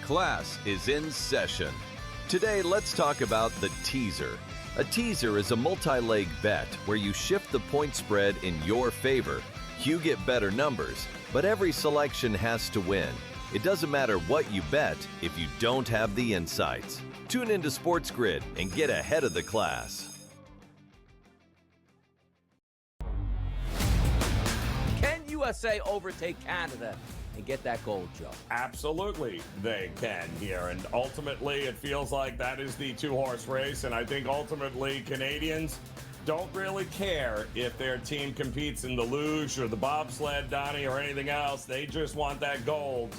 Class is in session. Today, let's talk about the teaser. A teaser is a multi-leg bet where you shift the point spread in your favor. You get better numbers, but every selection has to win. It doesn't matter what you bet if you don't have the insights. Tune into SportsGrid and get ahead of the class. Can USA overtake Canada and get that gold, Joe? Absolutely, they can here. And ultimately, it feels like that is the two-horse race. And I think ultimately, Canadians don't really care if their team competes in the luge or the bobsled, Donnie, or anything else. They just want that gold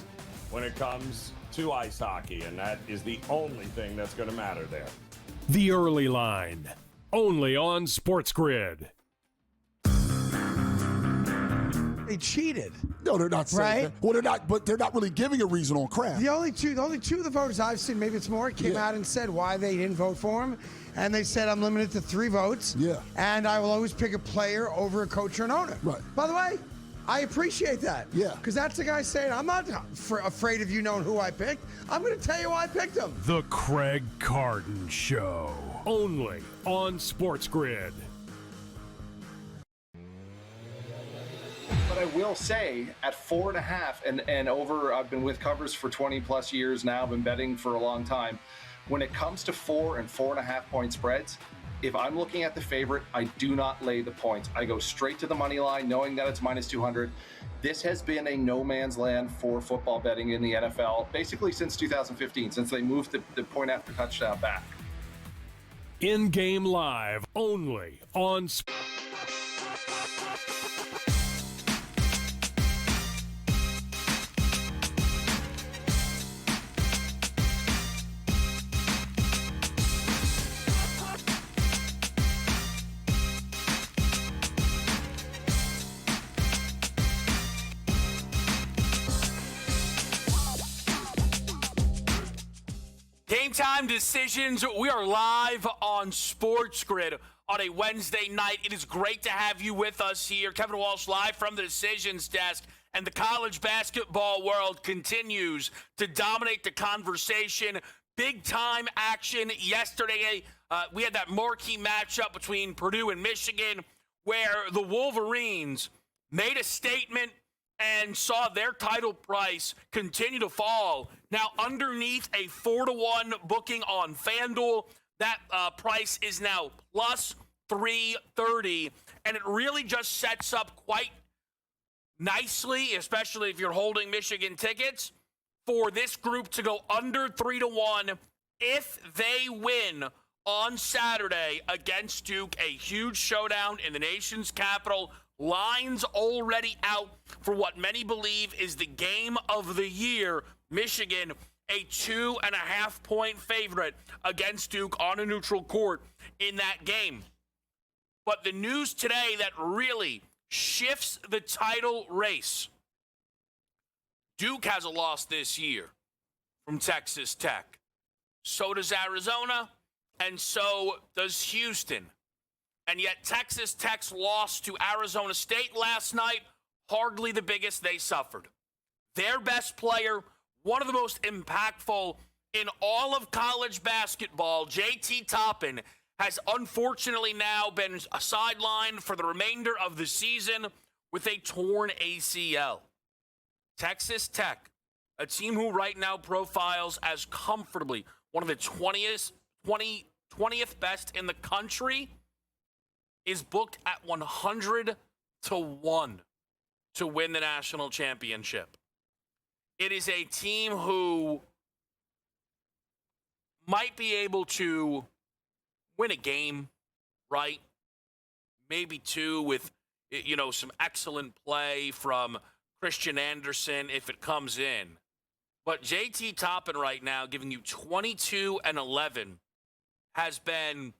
when it comes to ice hockey. And that is the only thing that's going to matter there. The Early Line, only on SportsGrid. They cheated. No, they're not saying Right? that. Well, they're not, but they're not really giving a reason on Kraft. The only two of the voters I've seen, maybe it's more, came out and said why they didn't vote for him. And they said, I'm limited to 3 votes. Yeah. And I will always pick a player over a coach or an owner. Right. By the way, I appreciate that. Yeah. Because that's the guy saying, I'm not afraid of you knowing who I picked. I'm going to tell you why I picked him. The Craig Carton Show, only on SportsGrid. But I will say, at 4.5 and over, I've been with covers for 20 plus years now, been betting for a long time. When it comes to 4 and 4.5 point spreads, if I'm looking at the favorite, I do not lay the points. I go straight to the money line, knowing that it's minus 200. This has been a no man's land for football betting in the NFL, basically since 2015, since they moved the point after touchdown back. In-game live, only on Game time decisions. We are live on SportsGrid on a Wednesday night. It is great to have you with us here. Kevin Walsh live from the decisions desk. And the college basketball world continues to dominate the conversation. Big time action yesterday. We had that marquee matchup between Purdue and Michigan where the Wolverines made a statement and saw their title price continue to fall. Now, underneath a 4-1 booking on FanDuel, that price is now plus 330, and it really just sets up quite nicely, especially if you're holding Michigan tickets, for this group to go under 3-1 if they win on Saturday against Duke, a huge showdown in the nation's capital. Lines already out for what many believe is the game of the year. Michigan, a 2.5-point favorite against Duke on a neutral court in that game. But the news today that really shifts the title race. Duke has a loss this year from Texas Tech. So does Arizona, and so does Houston. And yet Texas Tech's loss to Arizona State last night, hardly the biggest they suffered. Their best player, one of the most impactful in all of college basketball, JT Toppin, has unfortunately now been sidelined for the remainder of the season with a torn ACL. Texas Tech, a team who right now profiles as comfortably one of the 20th best in the country, is booked at 100 to 1 to win the national championship. It is a team who might be able to win a game, right? Maybe 2 with, some excellent play from Christian Anderson if it comes in. But JT Toppin right now, giving you 22 and 11, has been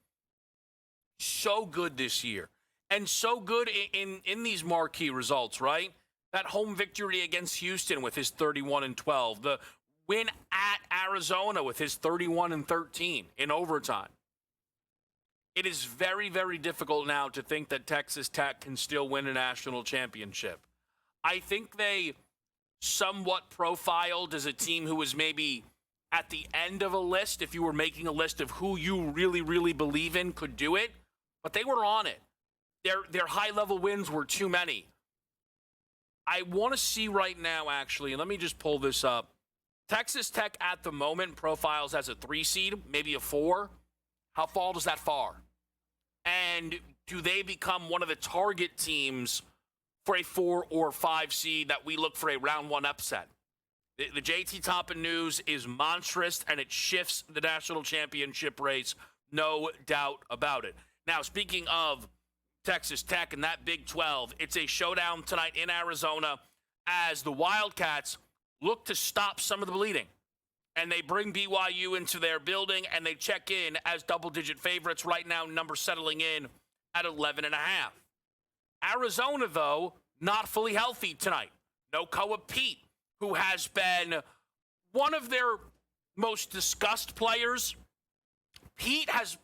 so good this year, and so good in these marquee results, right? That home victory against Houston with his 31 and 12, the win at Arizona with his 31 and 13 in overtime. It is very, very difficult now to think that Texas Tech can still win a national championship. I think they somewhat profiled as a team who was maybe at the end of a list, if you were making a list of who you really, really believe in could do it, but they were on it. Their high-level wins were too many. I want to see right now, actually, and let me just pull this up. Texas Tech at the moment profiles as a 3 seed, maybe a 4. How far does that far? And do they become one of the target teams for a 4 or 5 seed that we look for a round 1 upset? The JT Toppin news is monstrous, and it shifts the national championship race, no doubt about it. Now, speaking of Texas Tech and that Big 12, it's a showdown tonight in Arizona as the Wildcats look to stop some of the bleeding. And they bring BYU into their building, and they check in as double-digit favorites. Right now, number settling in at 11.5. Arizona, though, not fully healthy tonight. No Koa Pete, who has been one of their most discussed players. Pete has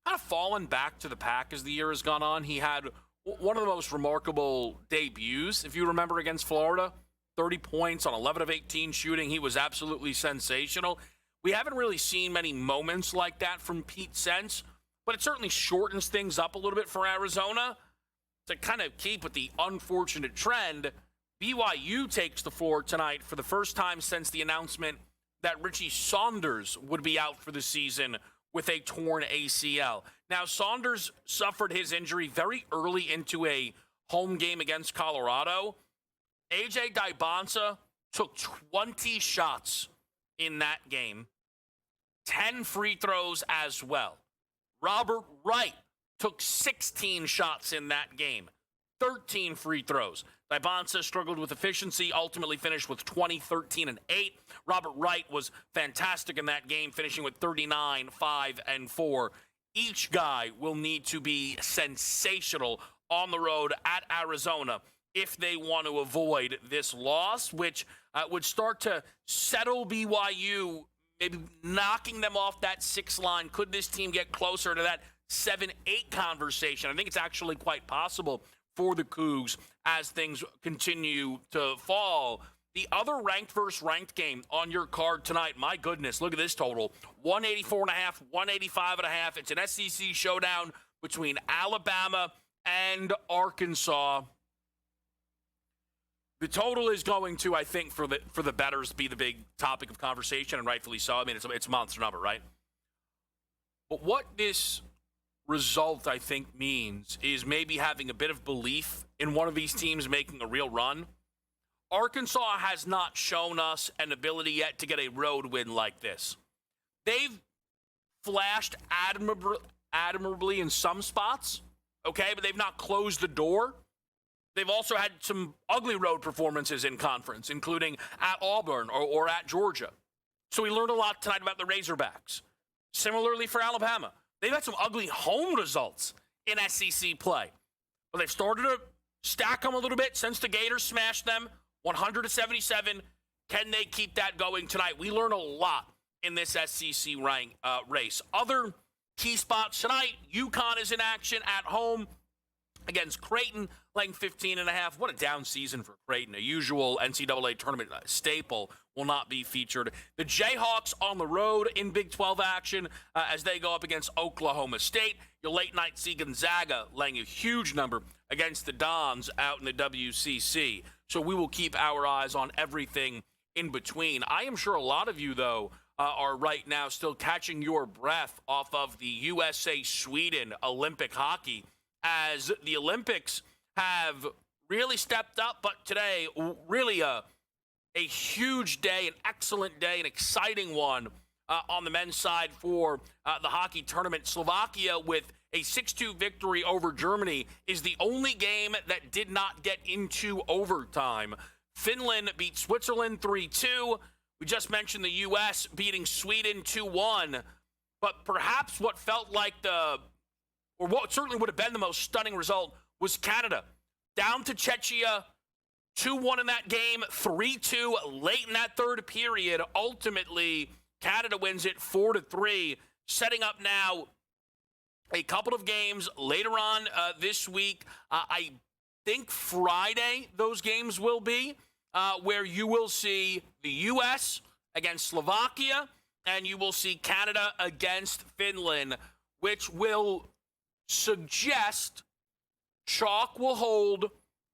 kind of fallen back to the pack as the year has gone on. He had one of the most remarkable debuts, if you remember, against Florida. 30 points on 11 of 18 shooting. He was absolutely sensational. We haven't really seen many moments like that from Pete since, but it certainly shortens things up a little bit for Arizona. To kind of keep with the unfortunate trend, BYU takes the floor tonight for the first time since the announcement that Richie Saunders would be out for the season with a torn ACL. Now, Saunders suffered his injury very early into a home game against Colorado. A.J. Dybonsa took 20 shots in that game, 10 free throws as well. Robert Wright took 16 shots in that game, 13 free throws. Dybonsa struggled with efficiency, ultimately finished with 20, 13, and 8. Robert Wright was fantastic in that game, finishing with 39, 5, and 4. Each guy will need to be sensational on the road at Arizona if they want to avoid this loss, which would start to settle BYU, maybe knocking them off that 6 line. Could this team get closer to that 7-8 conversation? I think it's actually quite possible for the Cougs as things continue to fall. The other ranked versus ranked game on your card tonight, my goodness, look at this total. 184.5, 185.5. It's an SEC showdown between Alabama and Arkansas. The total is going to, I think, for the bettors be the big topic of conversation, and rightfully so. I mean, it's a monster number, right? But what this result, I think, means is maybe having a bit of belief in one of these teams making a real run. Arkansas has not shown us an ability yet to get a road win like this. They've flashed admirably in some spots, okay, but they've not closed the door. They've also had some ugly road performances in conference, including at Auburn or at Georgia. So we learned a lot tonight about the Razorbacks. Similarly for Alabama, they've had some ugly home results in SEC play. But they've started to stack them a little bit since the Gators smashed them, 100-77. Can they keep that going tonight? We learn a lot in this SEC race. Other key spots tonight, UConn is in action at home against Creighton, laying 15.5. What a down season for Creighton. A usual NCAA tournament staple will not be featured. The Jayhawks on the road in Big 12 action as they go up against Oklahoma State. Your late night see Gonzaga laying a huge number against the Dons out in the WCC. So we will keep our eyes on everything in between. I am sure a lot of you, though, are right now still catching your breath off of the USA-Sweden Olympic hockey, as the Olympics have really stepped up, but today, really a huge day, an excellent day, an exciting one on the men's side for the hockey tournament. Slovakia, with a 6-2 victory over Germany, is the only game that did not get into overtime. Finland beat Switzerland 3-2. We just mentioned the U.S. beating Sweden 2-1, but perhaps what felt like or what certainly would have been the most stunning result was Canada. Down to Czechia, 2-1 in that game, 3-2 late in that third period. Ultimately, Canada wins it 4-3, setting up now a couple of games later on this week. I think Friday those games will be. where you will see the U.S. against Slovakia, and you will see Canada against Finland, which will suggest chalk will hold,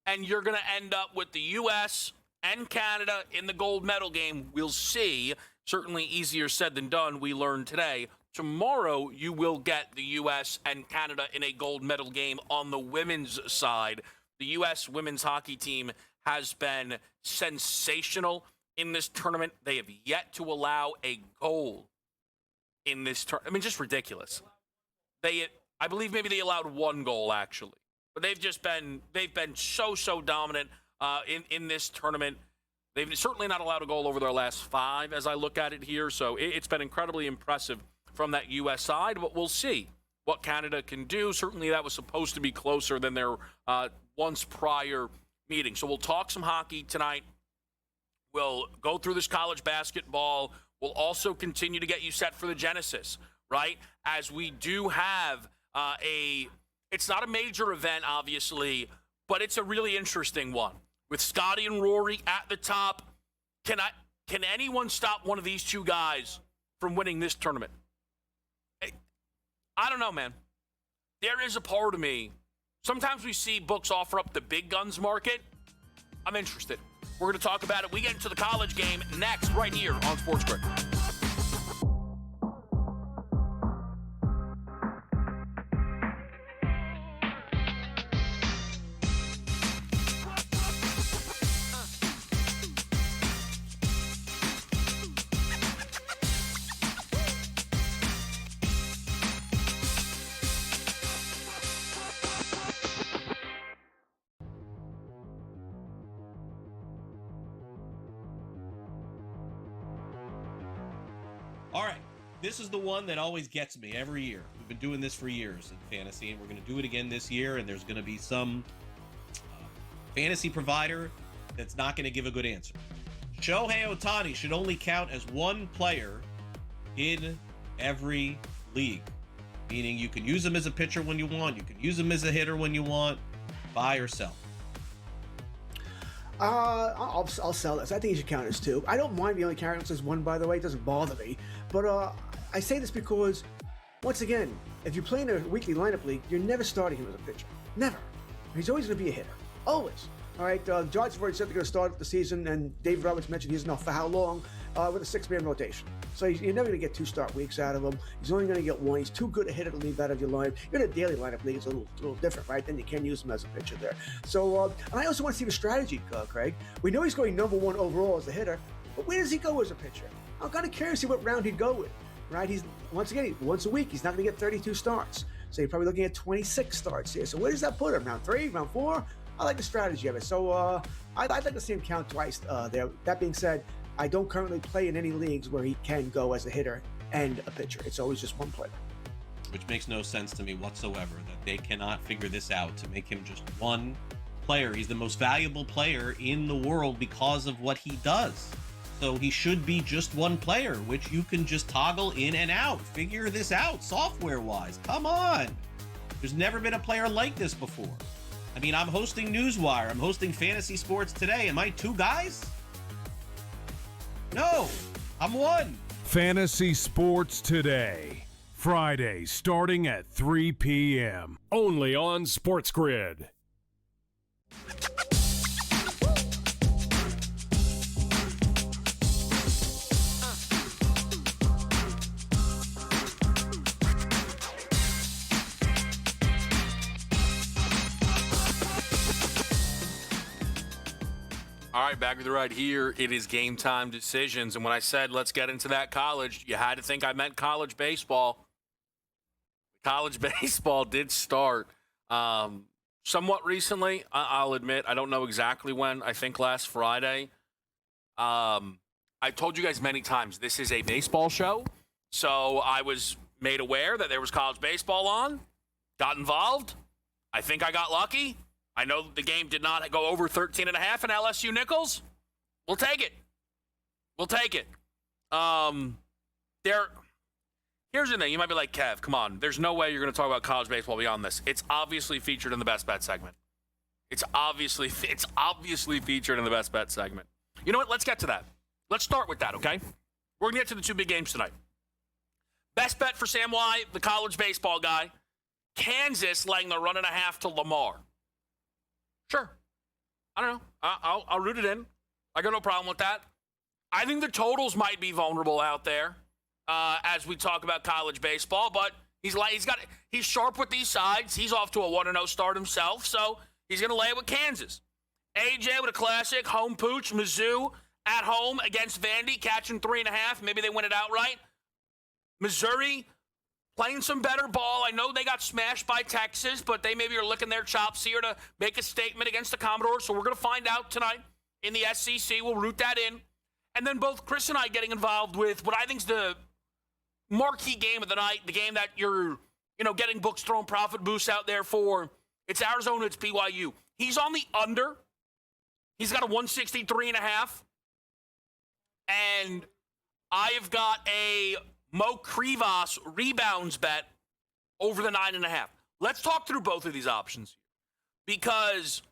and you're going to end up with the U.S. and Canada in the gold medal game. We'll see. Certainly easier said than done, we learned today. Tomorrow, you will get the U.S. and Canada in a gold medal game on the women's side. The U.S. women's hockey team has been sensational in this tournament. They have yet to allow a goal in this tournament. I mean, just ridiculous. I believe maybe they allowed one goal, actually. But they've been so dominant in this tournament. They've certainly not allowed a goal over their last 5 as I look at it here. So it's been incredibly impressive from that U.S. side. But we'll see what Canada can do. Certainly that was supposed to be closer than their once prior meeting. So we'll talk some hockey tonight. We'll go through this college basketball. We'll also continue to get you set for the Genesis, right? As we do have it's not a major event, obviously, but it's a really interesting one. With Scotty and Rory at the top, can anyone stop one of these two guys from winning this tournament? I don't know, man. There is a part of me. Sometimes we see books offer up the big guns market. I'm interested. We're going to talk about it. We get into the college game next, right here on SportsGrid. All right, this is the one that always gets me every year. We've been doing this for years in fantasy, and we're going to do it again this year, and there's going to be some fantasy provider that's not going to give a good answer. Shohei Ohtani should only count as one player in every league, meaning you can use him as a pitcher when you want, you can use him as a hitter when you want, buy or sell. I'll sell this. I think he should count as 2. I don't mind the only counting as 1, by the way. It doesn't bother me. But I say this because, once again, if you play in a weekly lineup league, you're never starting him as a pitcher. Never. He's always going to be a hitter. Always. All right, the Giants have already said they're going to start the season, and David Roberts mentioned he doesn't know for how long, with a 6-man rotation. So you're never going to get 2 start weeks out of him. He's only going to get 1. He's too good a hitter to leave out of your lineup. You're in a daily lineup league. It's a little different, right? Then you can use him as a pitcher there. So, and I also want to see the strategy, Craig. We know he's going number 1 overall as a hitter, but where does he go as a pitcher? I'm kind of curious to see what round he'd go with, right? He's, once again, once a week, he's not going to get 32 starts. So you're probably looking at 26 starts here. So where does that put him? Round 3, round 4? I like the strategy of it. So I'd like to see him count twice there. That being said, I don't currently play in any leagues where he can go as a hitter and a pitcher. It's always just one player. Which makes no sense to me whatsoever, that they cannot figure this out to make him just one player. He's the most valuable player in the world because of what he does. So he should be just one player, which you can just toggle in and out. Figure this out software-wise. Come on. There's never been a player like this before. I mean, I'm hosting Newswire. I'm hosting Fantasy Sports Today. Am I 2 guys? No, I'm 1. Fantasy Sports Today. Friday, starting at 3 p.m. Only on SportsGrid. All right, back with you right here. It is game time decisions. And when I said let's get into that college, you had to think I meant college baseball. College baseball did start somewhat recently. I'll admit, I don't know exactly when. I think last Friday. I told you guys many times, this is a baseball show. So I was made aware that there was college baseball on, got involved. I think I got lucky. I know the game did not go over 13.5 in LSU Nichols. We'll take it. We'll take it. Here's the thing. You might be like, Kev, come on. There's no way you're going to talk about college baseball beyond this. It's obviously featured in the Best Bet segment. It's obviously featured in the Best Bet segment. You know what? Let's get to that. Let's start with that, okay? We're going to get to the two big games tonight. Best bet for Sam Y, the college baseball guy. Kansas laying the 1.5 to Lamar. Sure. I don't know. I'll root it in. I got no problem with that. I think the totals might be vulnerable out there as we talk about college baseball, but he's sharp with these sides. He's off to a 1-0 start himself, so he's going to lay it with Kansas. AJ with a classic home pooch. Mizzou at home against Vandy, catching 3.5. Maybe they win it outright. Missouri playing some better ball. I know they got smashed by Texas, but they maybe are licking their chops here to make a statement against the Commodores. So we're going to find out tonight in the SEC. We'll root that in. And then both Chris and I getting involved with what I think is the marquee game of the night, the game that you're, getting books throwing profit boosts out there for. It's Arizona, it's BYU. He's on the under. He's got a 163.5. And I've got a Mo Krivas rebounds bet over the 9.5. Let's talk through both of these options because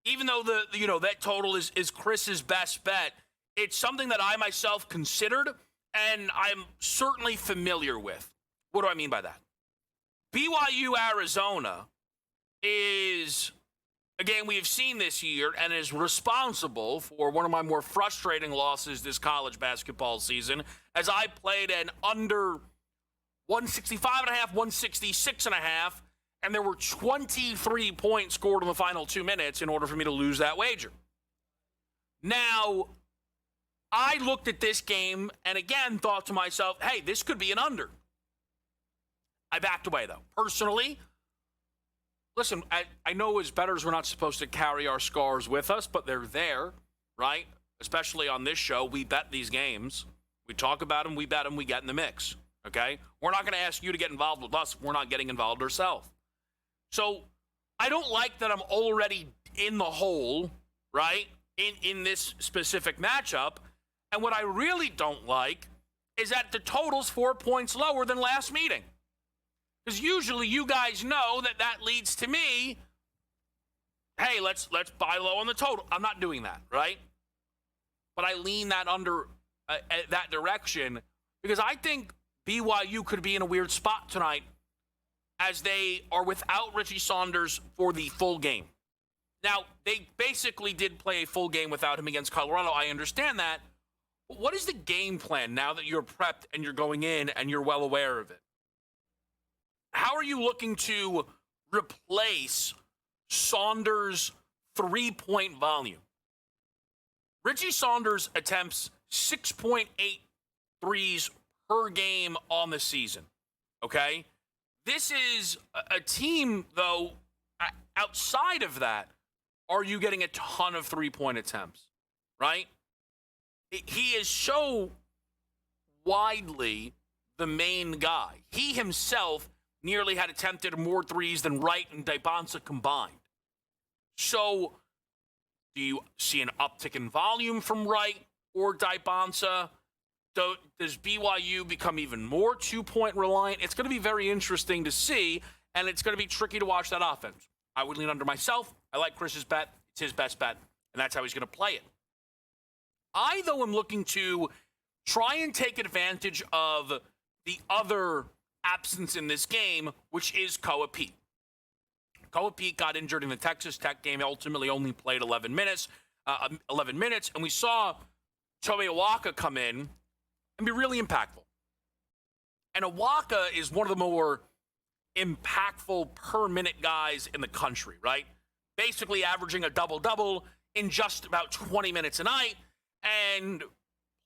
even though that total is Chris's best bet, it's something that I myself considered and I'm certainly familiar with. What do I mean by that? BYU Arizona is a game we have seen this year and is responsible for one of my more frustrating losses this college basketball season as I played an under 165.5, 166.5, and there were 23 points scored in the final 2 minutes in order for me to lose that wager. Now, I looked at this game and again thought to myself, hey, this could be an under. I backed away, though. Personally, listen, I know as bettors we're not supposed to carry our scars with us, but they're there, right? Especially on this show, we bet these games. We talk about them, we bet them, we get in the mix, okay? We're not going to ask you to get involved with us. We're not getting involved ourselves. So I don't like that I'm already in the hole, right, in this specific matchup. And what I really don't like is that the total's 4 points lower than last meeting. Because usually you guys know that leads to me, hey, let's buy low on the total. I'm not doing that, right? But I lean that under that direction because I think BYU could be in a weird spot tonight as they are without Richie Saunders for the full game. Now, they basically did play a full game without him against Colorado. I understand that. But what is the game plan now that you're prepped and you're going in and you're well aware of it? How are you looking to replace Saunders' 3-point volume? Richie Saunders attempts 6.8 threes per game on the season, okay? This is a team, though, outside of that, are you getting a ton of 3-point attempts, right? He is so widely the main guy. He himself nearly had attempted more threes than Wright and Dybonsa combined. So, do you see an uptick in volume from Wright or Dybonsa? Does BYU become even more 2-point reliant? It's going to be very interesting to see, and it's going to be tricky to watch that offense. I would lean under myself. I like Chris's bet. It's his best bet, and that's how he's going to play it. I, though, am looking to try and take advantage of the other absence in this game, which is Koa Pete. Koa Pete got injured in the Texas Tech game, ultimately only played 11 minutes, and we saw Tobe Awaka come in and be really impactful. And Awaka is one of the more impactful per-minute guys in the country, right? Basically averaging a double-double in just about 20 minutes a night and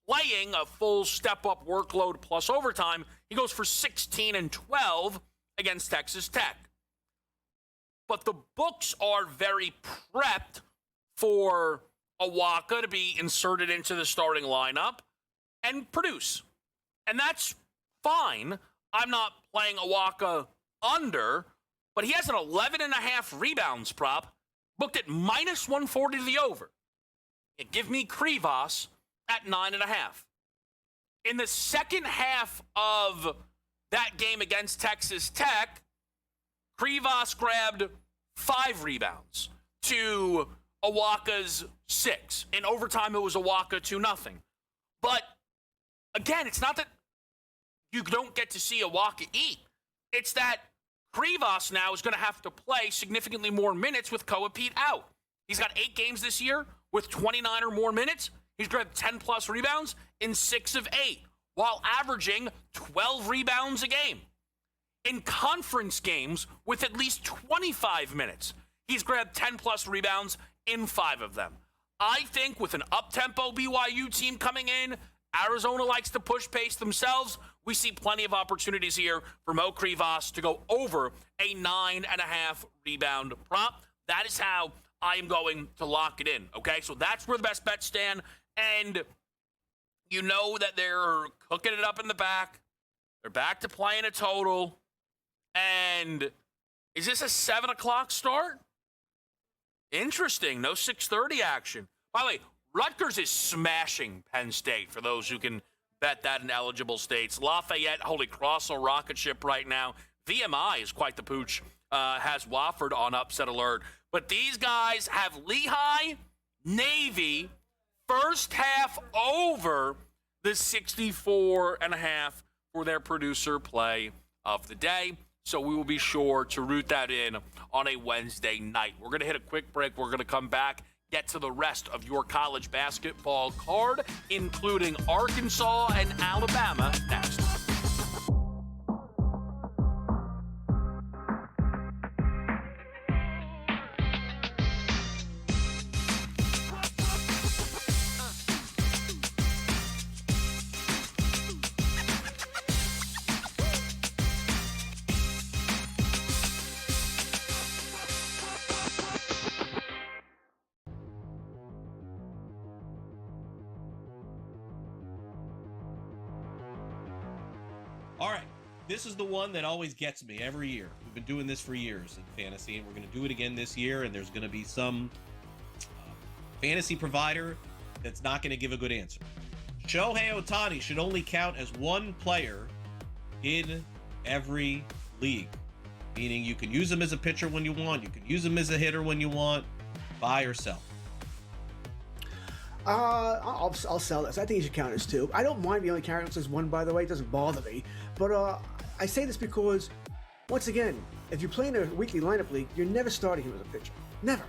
playing a full step-up workload plus overtime. He goes for 16 and 12 against Texas Tech. But the books are very prepped for Awaka to be inserted into the starting lineup and produce. And that's fine. I'm not playing Awaka under, but he has an 11.5 rebounds prop booked at minus 140 to the over. Give me Krivas at 9.5. In the second half of that game against Texas Tech, Krivas grabbed 5 rebounds to Awaka's 6. In overtime, it was Awaka 2-0. But again, it's not that you don't get to see Awaka eat. It's that Krivas now is going to have to play significantly more minutes with Koa Pete out. He's got 8 games this year with 29 or more minutes. He's grabbed 10-plus rebounds in 6 of 8, while averaging 12 rebounds a game. In conference games with at least 25 minutes, he's grabbed 10-plus rebounds in 5 of them. I think with an up-tempo BYU team coming in, Arizona likes to push pace themselves. We see plenty of opportunities here for Mo Krivas to go over a 9.5 rebound prop. That is how I am going to lock it in, okay? So that's where the best bets stand. And you know that they're cooking it up in the back. They're back to playing a total. And is this a 7 o'clock start? Interesting. No 6:30 action. By the way, Rutgers is smashing Penn State for those who can bet that in eligible states. Lafayette, Holy Cross on rocket ship right now. VMI is quite the pooch. Has Wofford on upset alert. But these guys have Lehigh, Navy, first half over the 64.5 for their producer play of the day. So we will be sure to root that in on a Wednesday night. We're going to hit a quick break. We're going to come back, get to the rest of your college basketball card, including Arkansas and Alabama next. All right, this is the one that always gets me every year. We've been doing this for years in fantasy, and we're going to do it again this year, and there's going to be some fantasy provider that's not going to give a good answer. Shohei Ohtani should only count as one player in every league, meaning you can use him as a pitcher when you want, you can use him as a hitter when you want, buy or sell. I'll sell this. I think he should count as 2. I don't mind being only counted as 1, by the way. It doesn't bother me. But I say this because, once again, if you're playing a weekly lineup league, you're never starting him as a pitcher. Never.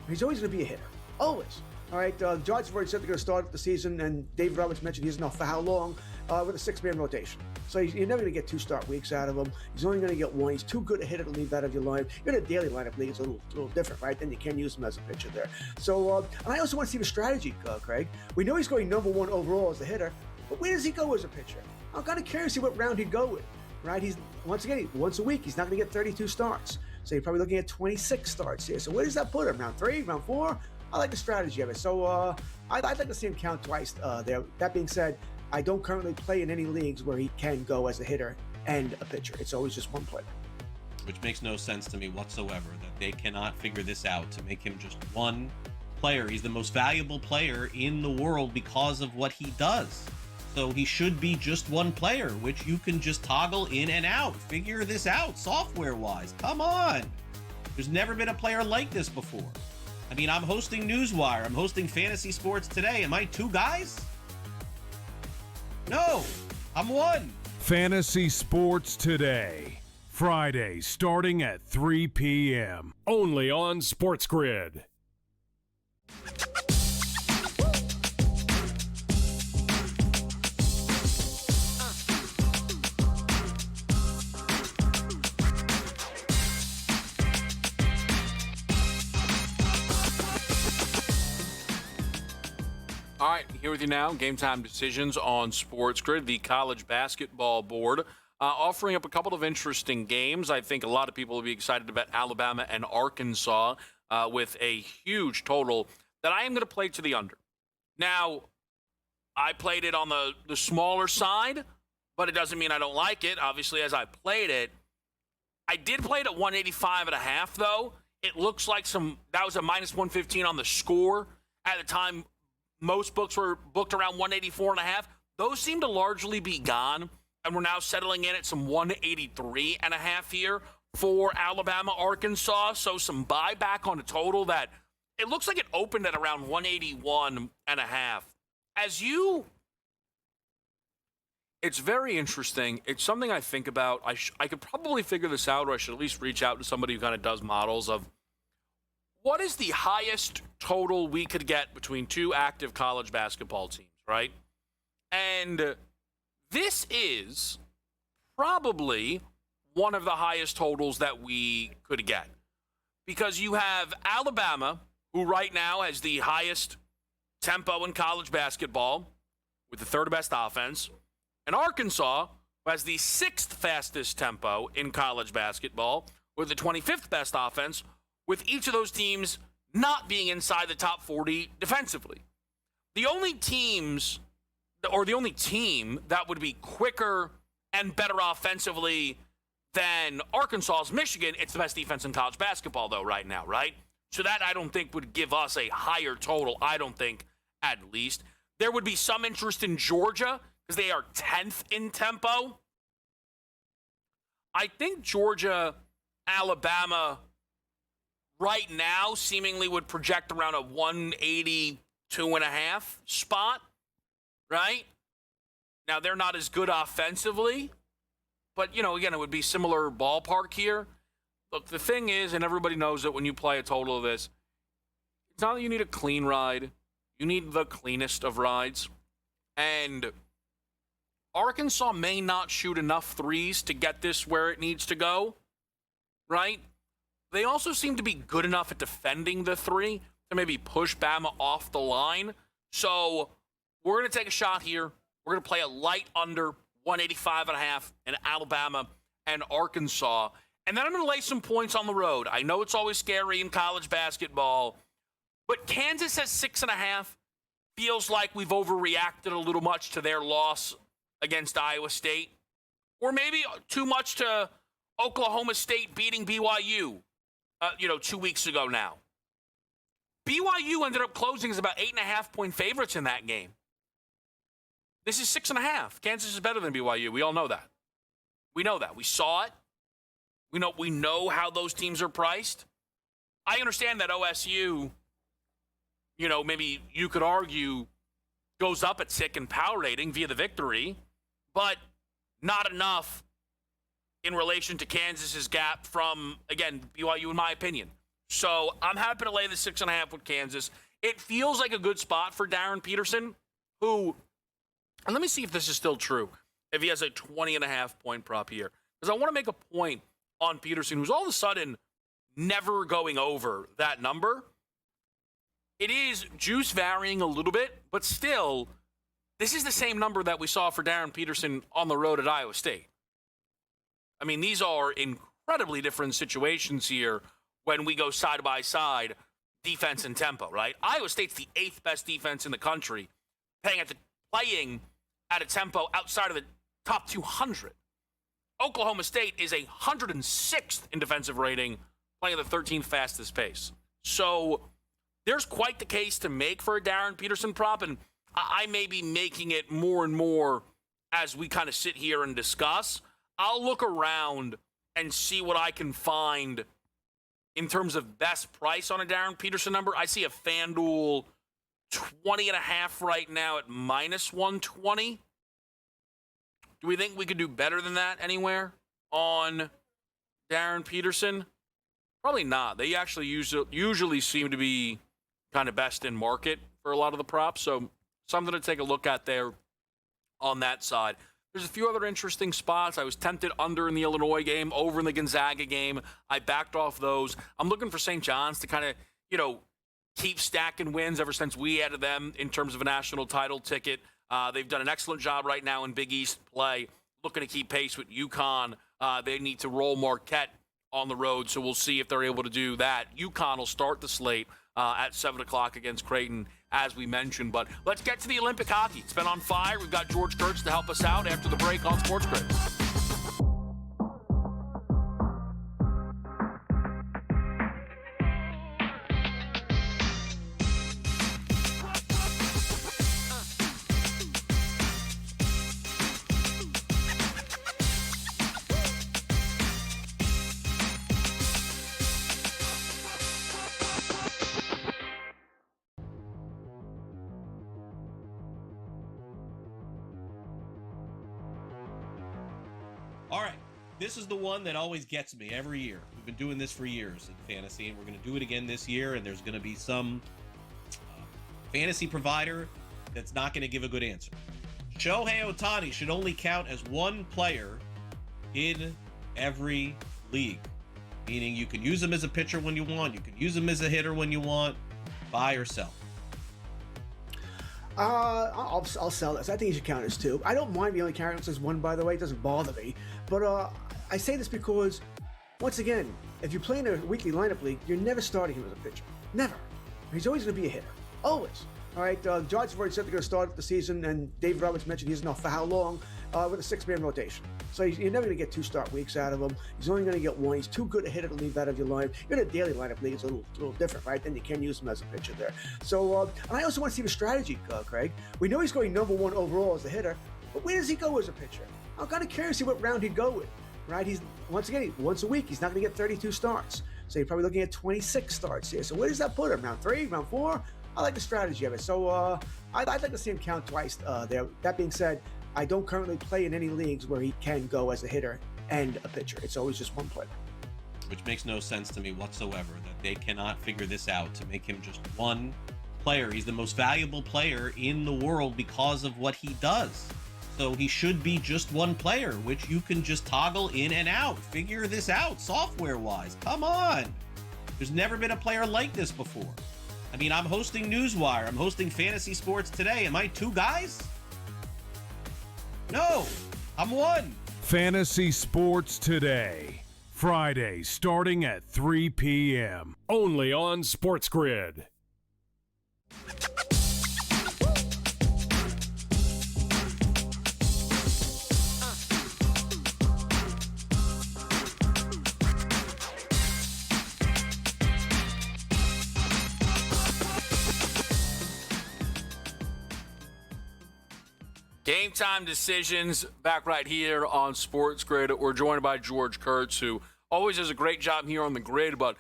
He's always going to be a hitter. Always. All right, Giants have already said they're going to start the season, and David Roberts mentioned he doesn't know for how long, with a 6-man rotation. So you're never going to get 2 start weeks out of him. He's only going to get 1. He's too good a hitter to leave out of your line. You're in a daily lineup league. It's a little different, right? Then you can use him as a pitcher there. So, and I also want to see the strategy, Craig. We know he's going number 1 overall as a hitter, but where does he go as a pitcher? I'm kind of curious to see what round he'd go with, right? He's, once again, once a week, he's not going to get 32 starts. So you're probably looking at 26 starts here. So where does that put him? Round 3, round 4? I like the strategy of it. So I'd like to see him count twice there. That being said, I don't currently play in any leagues where he can go as a hitter and a pitcher. It's always just one player. Which makes no sense to me whatsoever, that they cannot figure this out to make him just one player. He's the most valuable player in the world because of what he does. So he should be just one player, which you can just toggle in and out. Figure this out software-wise. Come on. There's never been a player like this before. I mean, I'm hosting Newswire. I'm hosting Fantasy Sports Today. Am I 2 guys? No, I'm 1. Fantasy Sports Today. Friday, starting at 3 p.m. Only on SportsGrid. All right, here with you now, Game Time Decisions on SportsGrid, the college basketball board, offering up a couple of interesting games. I think a lot of people will be excited about Alabama and Arkansas with a huge total that I am going to play to the under. Now, I played it on the smaller side, but it doesn't mean I don't like it. Obviously, as I played it, I did play it at 185.5, though. It looks like that was a minus 115 on the score at the time. Most books were booked around 184.5. Those seem to largely be gone, and we're now settling in at some 183.5 here for Alabama, Arkansas. So some buyback on a total that it looks like it opened at around 181.5. It's very interesting. It's something I think about. I could probably figure this out, or I should at least reach out to somebody who kind of does models of what is the highest total we could get between two active college basketball teams, right? And this is probably one of the highest totals that we could get. Because you have Alabama, who right now has the highest tempo in college basketball with the third best offense, and Arkansas, who has the sixth fastest tempo in college basketball with the 25th best offense, with each of those teams not being inside the top 40 defensively. The only teams, or the only team that would be quicker and better offensively than Arkansas's Michigan, it's the best defense in college basketball, though, right now, right? So that, I don't think, would give us a higher total, I don't think, at least. There would be some interest in Georgia, because they are 10th in tempo. I think Georgia, Alabama, right now, seemingly would project around a 182.5 spot, right? Now, they're not as good offensively, but, you know, again, it would be similar ballpark here. Look, the thing is, and everybody knows that when you play a total of this, it's not that you need a clean ride. You need the cleanest of rides. And Arkansas may not shoot enough threes to get this where it needs to go, right? They also seem to be good enough at defending the three to maybe push Bama off the line. So we're going to take a shot here. We're going to play a light under 185.5 in Alabama and Arkansas. And then I'm going to lay some points on the road. I know it's always scary in college basketball, but Kansas has 6.5. Feels like we've overreacted a little much to their loss against Iowa State. Or maybe too much to Oklahoma State beating BYU, 2 weeks ago now. BYU ended up closing as about 8.5-point favorites in that game. This is 6.5. Kansas is better than BYU. We all know that. We know that. We saw it. We know how those teams are priced. I understand that OSU, maybe you could argue goes up at SIC and power rating via the victory, but not enough in relation to Kansas's gap from, again, BYU in my opinion. So I'm happy to lay the 6.5 with Kansas. It feels like a good spot for Darren Peterson, who, and let me see if this is still true, if he has a 20.5-point prop here. Because I want to make a point on Peterson, who's all of a sudden never going over that number. It is juice varying a little bit, but still, this is the same number that we saw for Darren Peterson on the road at Iowa State. I mean, these are incredibly different situations here when we go side by side, defense and tempo, right? Iowa State's the 8th best defense in the country, playing at a tempo outside of the top 200. Oklahoma State is 106th in defensive rating, playing at the 13th fastest pace. So there's quite the case to make for a Darren Peterson prop, and I may be making it more and more as we kind of sit here and discuss. I'll look around and see what I can find in terms of best price on a Darren Peterson number. I see a FanDuel 20.5 right now at -120. Do we think we could do better than that anywhere on Darren Peterson? Probably not. They actually usually seem to be kind of best in market for a lot of the props. So something to take a look at there on that side. There's a few other interesting spots. I was tempted under in the Illinois game, over in the Gonzaga game. I backed off those. I'm looking for St. John's to kind of, keep stacking wins ever since we added them in terms of a national title ticket. They've done an excellent job right now in Big East play, looking to keep pace with UConn. They need to roll Marquette on the road, so we'll see if they're able to do that. UConn will start the slate at 7 o'clock against Creighton, as we mentioned. But let's get to the Olympic hockey. It's been on fire. We've got George Kurtz to help us out after the break on SportsGrid. All right. This is the one that always gets me every year. We've been doing this for years in fantasy, and we're going to do it again this year, and there's going to be some fantasy provider that's not going to give a good answer. Shohei Ohtani should only count as one player in every league, meaning you can use him as a pitcher when you want, you can use him as a hitter when you want, buy or sell. I'll sell this. I think he should count as two. I don't mind the only counts as one, by the way. It doesn't bother me. But I say this because, once again, if you play in a weekly lineup league, you're never starting him as a pitcher. Never. He's always going to be a hitter. Always. All right, Giants have already said they're going to start the season, and David Roberts mentioned he doesn't know for how long, with a six-man rotation. So you're never going to get 2 start weeks out of him. He's only going to get 1. He's too good a hitter to leave out of your lineup. You're in a daily lineup league. It's a little different, right? Then you can use him as a pitcher there. So, and I also want to see the strategy, Craig. We know he's going number 1 overall as a hitter, but where does he go as a pitcher? I'm kind of curious to see what round he'd go with, right? He's, once again, once a week, he's not going to get 32 starts. So you're probably looking at 26 starts here. So where does that put him? Round 3, round 4? I like the strategy of it. So I'd like to see him count twice there. That being said, I don't currently play in any leagues where he can go as a hitter and a pitcher. It's always just one player. Which makes no sense to me whatsoever, that they cannot figure this out to make him just one player. He's the most valuable player in the world because of what he does. So he should be just one player, which you can just toggle in and out. Figure this out software-wise. Come on. There's never been a player like this before. I mean, I'm hosting Newswire. I'm hosting Fantasy Sports Today. Am I 2 guys? No, I'm 1. Fantasy Sports Today. Friday, starting at 3 p.m. Only on SportsGrid. Game time decisions back right here on Sports Grid. We're joined by George Kurtz, who always does a great job here on the grid, but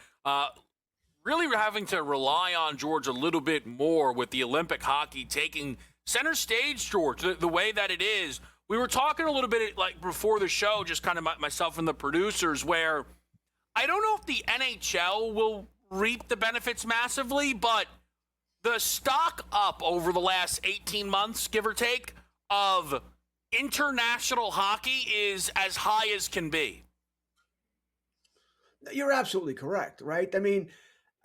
really we're having to rely on George a little bit more with the Olympic hockey taking center stage, George, the way that it is. We were talking a little bit like before the show, just kind of myself and the producers, where I don't know if the NHL will reap the benefits massively, but the stock up over the last 18 months, give or take, of international hockey is as high as can be. You're absolutely correct, right? I mean,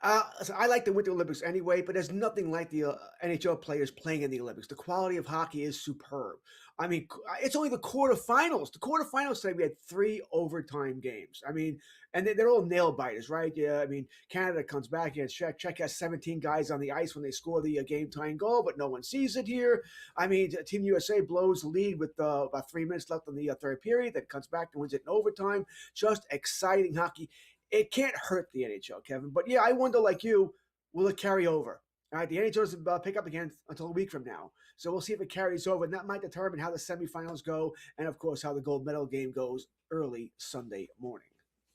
I like the Winter Olympics anyway, but there's nothing like the NHL players playing in the Olympics. The quality of hockey is superb. I mean, it's only the quarterfinals. The quarterfinals today, we had 3 overtime games. I mean, and they're all nail biters, right? Yeah, I mean, Canada comes back against Czech. Czech has 17 guys on the ice when they score the game-tying goal, but no one sees it here. I mean, Team USA blows the lead with about 3 minutes left in the third period. Then comes back and wins it in overtime. Just exciting hockey. It can't hurt the NHL, Kevin. But yeah, I wonder, like you, will it carry over? All right, the NHL doesn't pick up again until a week from now. So we'll see if it carries over, and that might determine how the semifinals go and, of course, how the gold medal game goes early Sunday morning.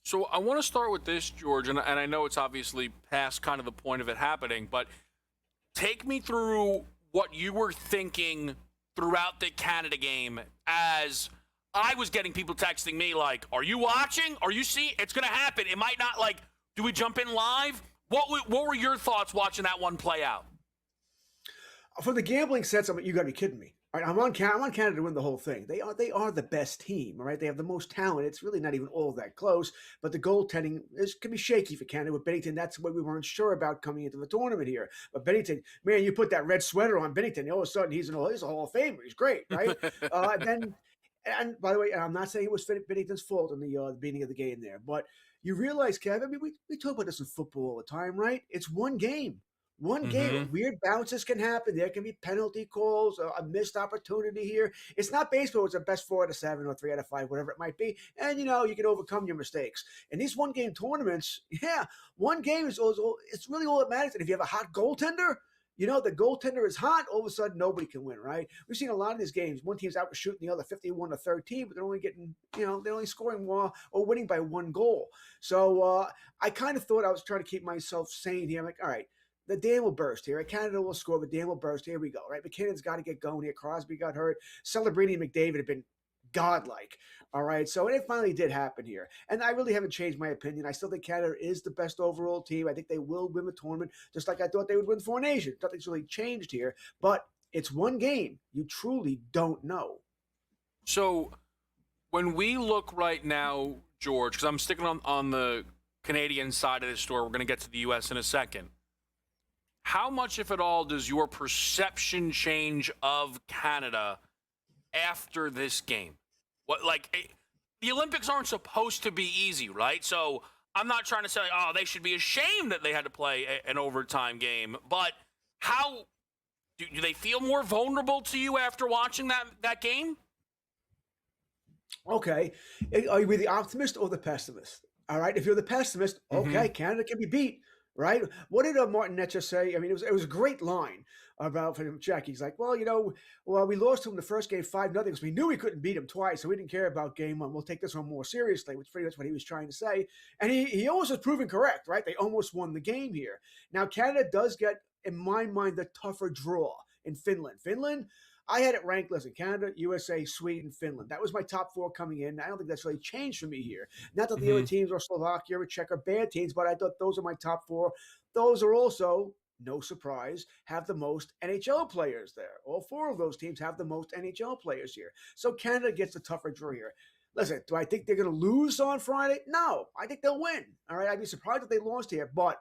So I want to start with this, George, and I know it's obviously past kind of the point of it happening, but take me through what you were thinking throughout the Canada game as I was getting people texting me like, are you watching? Are you seeing? It's going to happen. It might not, like, do we jump in live? What were your thoughts watching that one play out? For the gambling sets, you got to be kidding me. All right, I'm on Canada to win the whole thing. They are the best team, all right? They have the most talent. It's really not even all that close, but the goaltending can be shaky for Canada with Binnington. That's what we weren't sure about coming into the tournament here. But Binnington, man, you put that red sweater on Binnington, all of a sudden he's a Hall of Famer. He's great, right? And by the way, I'm not saying it was Binnington's fault in the beginning of the game there, but you realize, Kevin, I mean, we talk about this in football all the time, right? It's one game. One game, weird bounces can happen. There can be penalty calls, a missed opportunity here. It's not baseball. It's a best 4 out of 7 or 3 out of 5, whatever it might be. And, you can overcome your mistakes. In these one-game tournaments, one game is it's really all that matters. And if you have a hot goaltender, the goaltender is hot, all of a sudden nobody can win, right? We've seen a lot of these games. One team's out shooting the other 51-13, but they're only getting, they're only scoring or winning by 1 goal. So I kind of thought I was trying to keep myself sane here. I'm like, all right, the dam will burst here. Canada will score, the dam will burst. Here we go, right? McKinnon's got to get going here. Crosby got hurt. Celebrini and McDavid have been godlike. All right, so it finally did happen here. And I really haven't changed my opinion. I still think Canada is the best overall team. I think they will win the tournament, just like I thought they would win Four Nations. Nothing's really changed here, but it's one game. You truly don't know. So when we look right now, George, because I'm sticking on the Canadian side of this story, we're going to get to the U.S. in a second. How much, if at all, does your perception change of Canada after this game? The Olympics aren't supposed to be easy, right? So I'm not trying to say, oh, they should be ashamed that they had to play an overtime game. But how do they feel more vulnerable to you after watching that game? Okay. Are you the optimist or the pessimist? All right. If you're the pessimist, okay, Canada can be beat, right? What did Martin Netcher say? I mean, it was a great line about from Jackie. He's like, well, we lost to him the first game 5-0 because we knew we couldn't beat him twice, so we didn't care about game one. We'll take this one more seriously, which pretty much what he was trying to say. And he almost was proven correct, right? They almost won the game here. Now, Canada does get, in my mind, the tougher draw in Finland. Finland, I had it ranked, listen, Canada, USA, Sweden, Finland. That was my top 4 coming in. I don't think that's really changed for me here. Not that the other teams are Slovakia or Czech are bad teams, but I thought those are my top 4. Those are also, no surprise, have the most NHL players there. All 4 of those teams have the most NHL players here. So Canada gets the tougher draw here. Listen, do I think they're going to lose on Friday? No, I think they'll win. All right, I'd be surprised if they lost here, but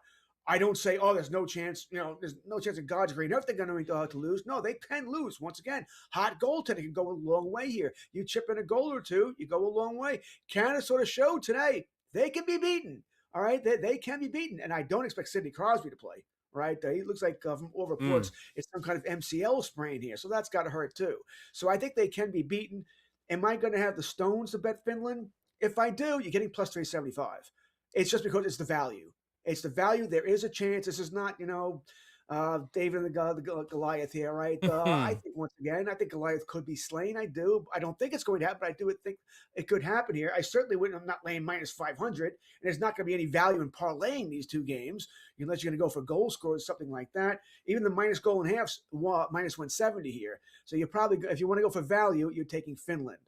I don't say, oh, there's no chance, there's no chance of God's green earth they're going to lose. No, they can lose. Once again, hot goaltending can go a long way here. You chip in a goal or two, you go a long way. Canada sort of showed today they can be beaten. All right, they can be beaten. And I don't expect Sidney Crosby to play, right? He looks like, from all reports, it's some kind of MCL sprain here. So that's got to hurt too. So I think they can be beaten. Am I going to have the stones to bet Finland? If I do, you're getting plus 375. It's just because it's the value. It's the value. There is a chance. This is not, David and the Goliath here, right? I think, once again, Goliath could be slain. I do. I don't think it's going to happen, but I do think it could happen here. I certainly wouldn't. I'm not laying minus 500, and there's not going to be any value in parlaying these 2 games unless you're going to go for goal scorers, something like that. Even the minus goal and halves, minus 170 here. So you're probably, if you want to go for value, you're taking Finland.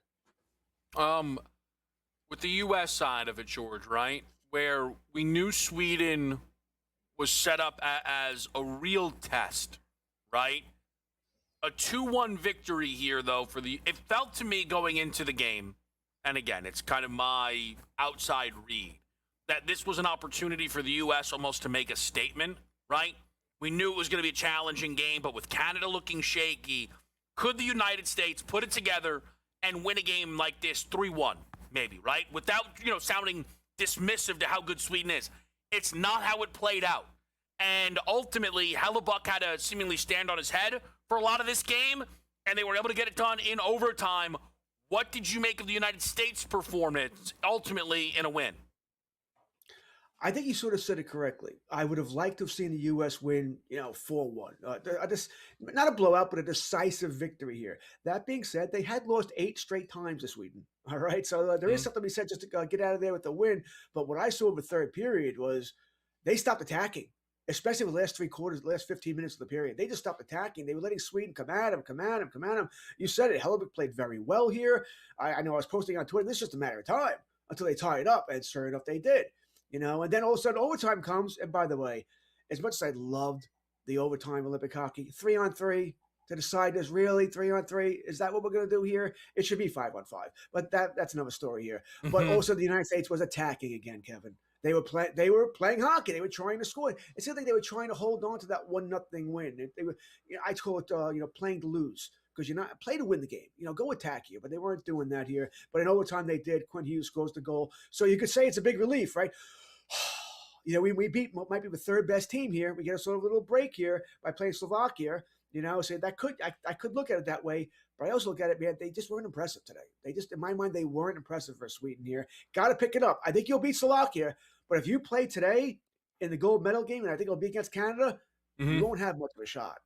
With the U.S. side of it, George, right? Where we knew Sweden was set up as a real test, right? A 2-1 victory here, though, it felt to me going into the game, and again, it's kind of my outside read, that this was an opportunity for the U.S. almost to make a statement, right? We knew it was going to be a challenging game, but with Canada looking shaky, could the United States put it together and win a game like this 3-1, maybe, right? Without, sounding dismissive to how good Sweden is. It's not how it played out. And ultimately, Hellebuck had to seemingly stand on his head for a lot of this game, and they were able to get it done in overtime. What did you make of the United States' performance ultimately in a win? I think you sort of said it correctly. I would have liked to have seen the U.S. win, 4-1. Not a blowout, but a decisive victory here. That being said, they had lost 8 straight times to Sweden. All right, so there is something to be said just to get out of there with the win. But what I saw in the third period was they stopped attacking, especially the last 3 quarters, the last 15 minutes of the period. They just stopped attacking. They were letting Sweden come at them. You said it. Hellebuck played very well here. I know I was posting on Twitter. This is just a matter of time until they tie it up, and sure enough, they did. And then all of a sudden overtime comes. And by the way, as much as I loved the overtime Olympic hockey, 3-on-3 to decide this, really 3-on-3, is that what we're going to do here? It should be 5-on-5, but that's another story here. But also the United States was attacking again, Kevin. They were playing hockey. They were trying to score. It seemed like they were trying to hold on to that 1-0 win. They were, I call it, playing to lose. Because you're not play to win the game, go attack you, but they weren't doing that here. But in overtime, they did. Quinn Hughes scores the goal, so you could say it's a big relief, right? We beat what might be the 3rd best team here. We get a sort of little break here by playing Slovakia. So that I could look at it that way, but I also look at it, man. They just weren't impressive today. They just, in my mind, they weren't impressive for Sweden here. Got to pick it up. I think you'll beat Slovakia, but if you play today in the gold medal game, and I think it'll be against Canada, you won't have much of a shot.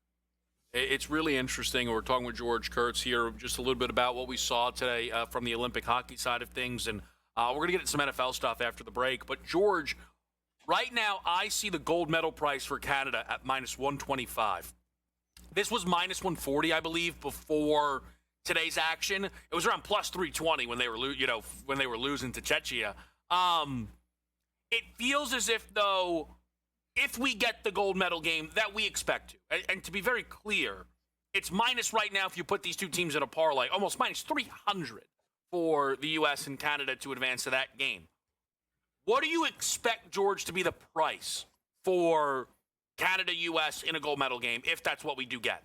It's really interesting. We're talking with George Kurtz here just a little bit about what we saw today from the Olympic hockey side of things. And we're going to get into some NFL stuff after the break. But, George, right now I see the gold medal price for Canada at minus 125. This was minus 140, I believe, before today's action. It was around plus 320 when they were when they were losing to Czechia. It feels as if, though, if we get the gold medal game that we expect to, and to be very clear, it's minus right now if you put these two teams in a parlay, almost minus 300 for the U.S. and Canada to advance to that game. What do you expect, George, to be the price for Canada-U.S. in a gold medal game, if that's what we do get?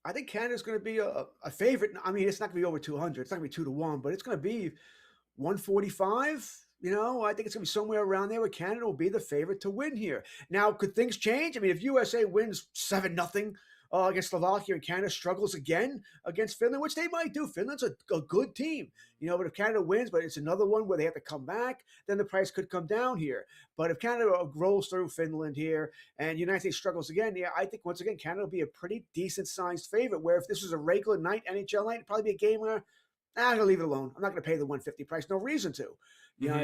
I think Canada's going to be a favorite. I mean, it's not going to be over 200. It's not going to be 2-1, but it's going to be 145. I think it's going to be somewhere around there where Canada will be the favorite to win here. Now, could things change? I mean, if USA wins 7-0 against Slovakia and Canada struggles again against Finland, which they might do. Finland's a good team, but if Canada wins, but it's another one where they have to come back, then the price could come down here. But if Canada rolls through Finland here and the United States struggles again, I think once again, Canada will be a pretty decent sized favorite, where if this was a regular night, NHL night, it'd probably be a game where I'm going to leave it alone. I'm not going to pay the 150 price. No reason to.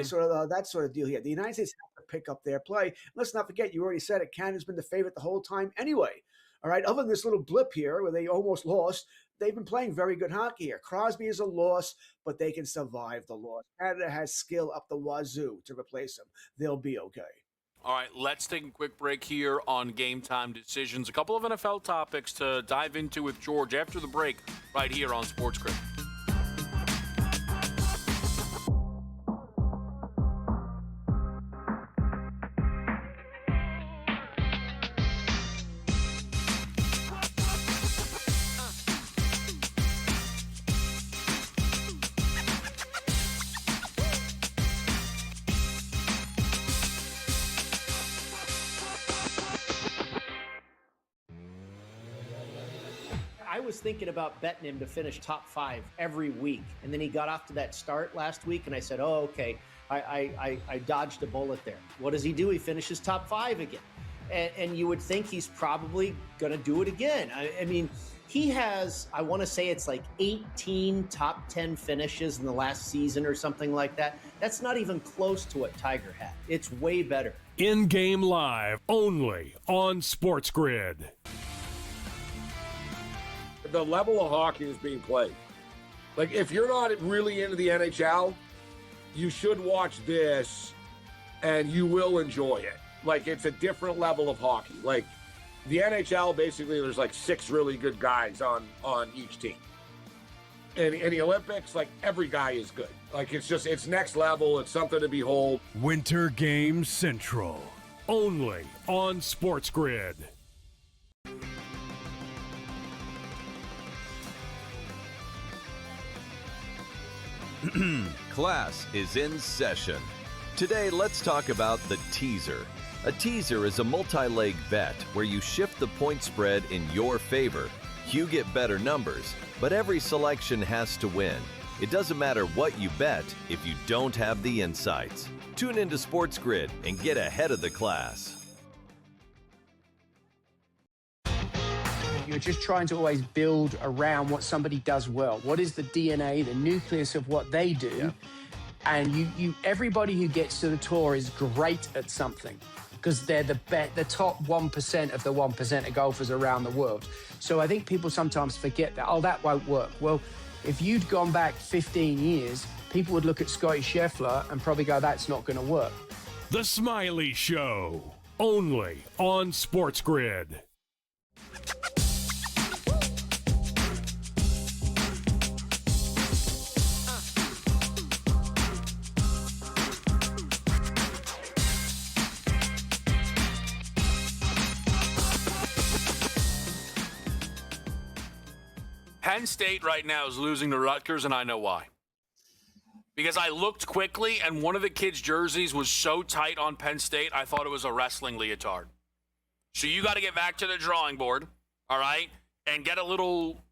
Sort of that sort of deal here. The United States have to pick up their play. Let's not forget, you already said it, Canada's been the favorite the whole time anyway. All right, other than this little blip here where they almost lost, they've been playing very good hockey here. Crosby is a loss, but they can survive the loss. Canada has skill up the wazoo to replace them. They'll be okay. All right, let's take a quick break here on Game Time Decisions. A couple of NFL topics to dive into with George after the break right here on SportsGrid. I was thinking about betting him to finish top 5 every week. And then he got off to that start last week, and I said, oh, okay, I dodged a bullet there. What does he do? He finishes top 5 again. And you would think he's probably going to do it again. I mean, he has, I want to say it's like 18 top 10 finishes in the last season or something like that. That's not even close to what Tiger had. It's way better. In-game live, only on SportsGrid. The level of hockey is being played. Like, if you're not really into the NHL, you should watch this and you will enjoy it. Like, it's a different level of hockey. Like, the NHL, basically, there's like 6 really good guys on each team. And in the Olympics, like, every guy is good. Like, it's next level. It's something to behold. Winter Game Central, only on SportsGrid. Class is in session. Today, let's talk about the teaser. A teaser is a multi-leg bet where you shift the point spread in your favor. You get better numbers, but every selection has to win. It doesn't matter what you bet if you don't have the insights. Tune into SportsGrid and get ahead of the class. You're just trying to always build around what somebody does well. What is the DNA, the nucleus of what they do? Yeah. And everybody who gets to the tour is great at something because they're the top 1% of the 1% of golfers around the world. So I think people sometimes forget that, that won't work. Well, if you'd gone back 15 years, people would look at Scotty Scheffler and probably go, that's not going to work. The Smiley Show, only on SportsGrid. Penn State right now is losing to Rutgers, and I know why. Because I looked quickly, and one of the kids' jerseys was so tight on Penn State, I thought it was a wrestling leotard. So you got to get back to the drawing board, all right, and get a little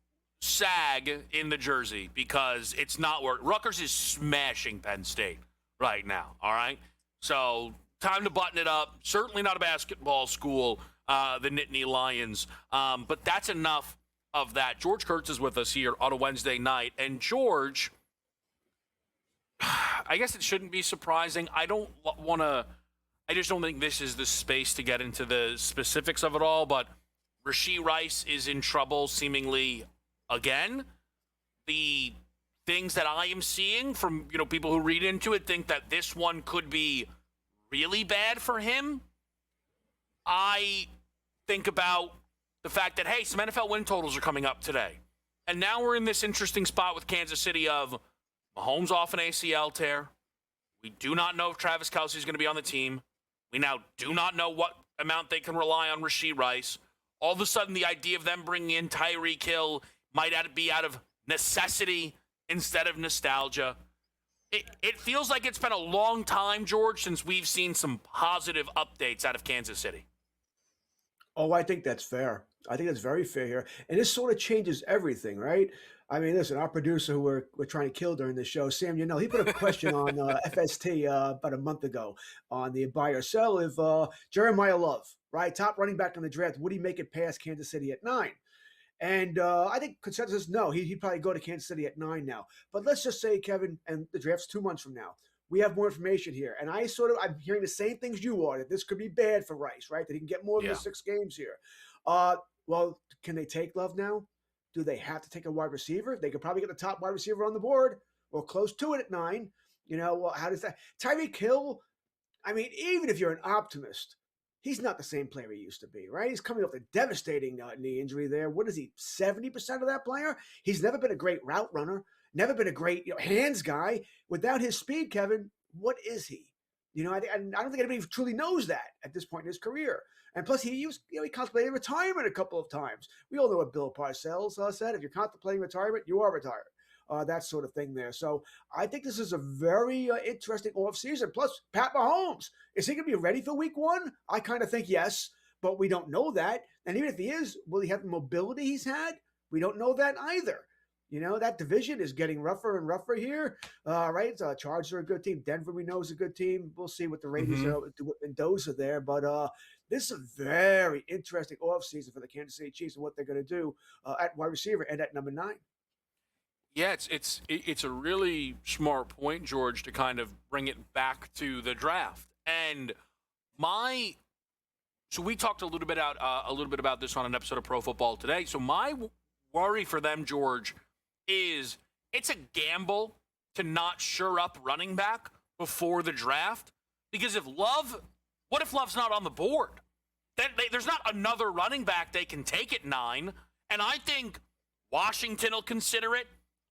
sag in the jersey because it's not working. Rutgers is smashing Penn State right now, all right? So time to button it up. Certainly not a basketball school, the Nittany Lions, but that's enough of that. George Kurtz is with us here on a Wednesday night. And George, I guess it shouldn't be surprising. I just don't think this is the space to get into the specifics of it all, but Rashee Rice is in trouble seemingly again. the things that I am seeing from, people who read into it think that this one could be really bad for him. I think about the fact that, hey, some NFL win totals are coming up today. And now we're in this interesting spot with Kansas City of Mahomes off an ACL tear. We do not know if Travis Kelce is going to be on the team. We now do not know what amount they can rely on Rashee Rice. All of a sudden, the idea of them bringing in Tyreek Hill might be out of necessity instead of nostalgia. It feels like it's been a long time, George, since we've seen some positive updates out of Kansas City. Oh, I think that's fair. I think that's very fair here. And this sort of changes everything, right? I mean, listen, our producer who we're trying to kill during the show, Sam, he put a question on FST about a month ago on the buy or sell if Jeremiah Love, right, top running back in the draft, would he make it past Kansas City at 9? And I think consensus is no. He'd probably go to Kansas City at 9 now. But let's just say, Kevin, and the draft's 2 months from now. We have more information here. And I'm hearing the same things you are, that this could be bad for Rice, right? That he can get more than the 6 games here. Well, can they take Love now? Do they have to take a wide receiver? They could probably get the top wide receiver on the board or close to it at 9. Well, how does that? Tyreek Hill, I mean, even if you're an optimist, he's not the same player he used to be, right? He's coming off a devastating knee injury there. What is he, 70% of that player? He's never been a great route runner, never been a great hands guy. Without his speed, Kevin, what is he? I don't think anybody truly knows that at this point in his career. And plus, he contemplated retirement a couple of times. We all know what Bill Parcells said. If you're contemplating retirement, you are retired. That sort of thing there. So I think this is a very interesting offseason. Plus, Pat Mahomes, is he going to be ready for week 1? I kind of think yes, but we don't know that. And even if he is, will he have the mobility he's had? We don't know that either. That division is getting rougher and rougher here, right? Chargers are a good team. Denver, we know, is a good team. We'll see what the Raiders do with Mendoza there. But this is a very interesting offseason for the Kansas City Chiefs and what they're going to do at wide receiver and at number 9. Yeah, it's a really smart point, George, to kind of bring it back to the draft. And so we talked a little bit about this on an episode of Pro Football Today. So my worry for them, George, is it's a gamble to not shore up running back before the draft. Because what if Love's not on the board? Then there's not another running back they can take at 9. And I think Washington will consider it.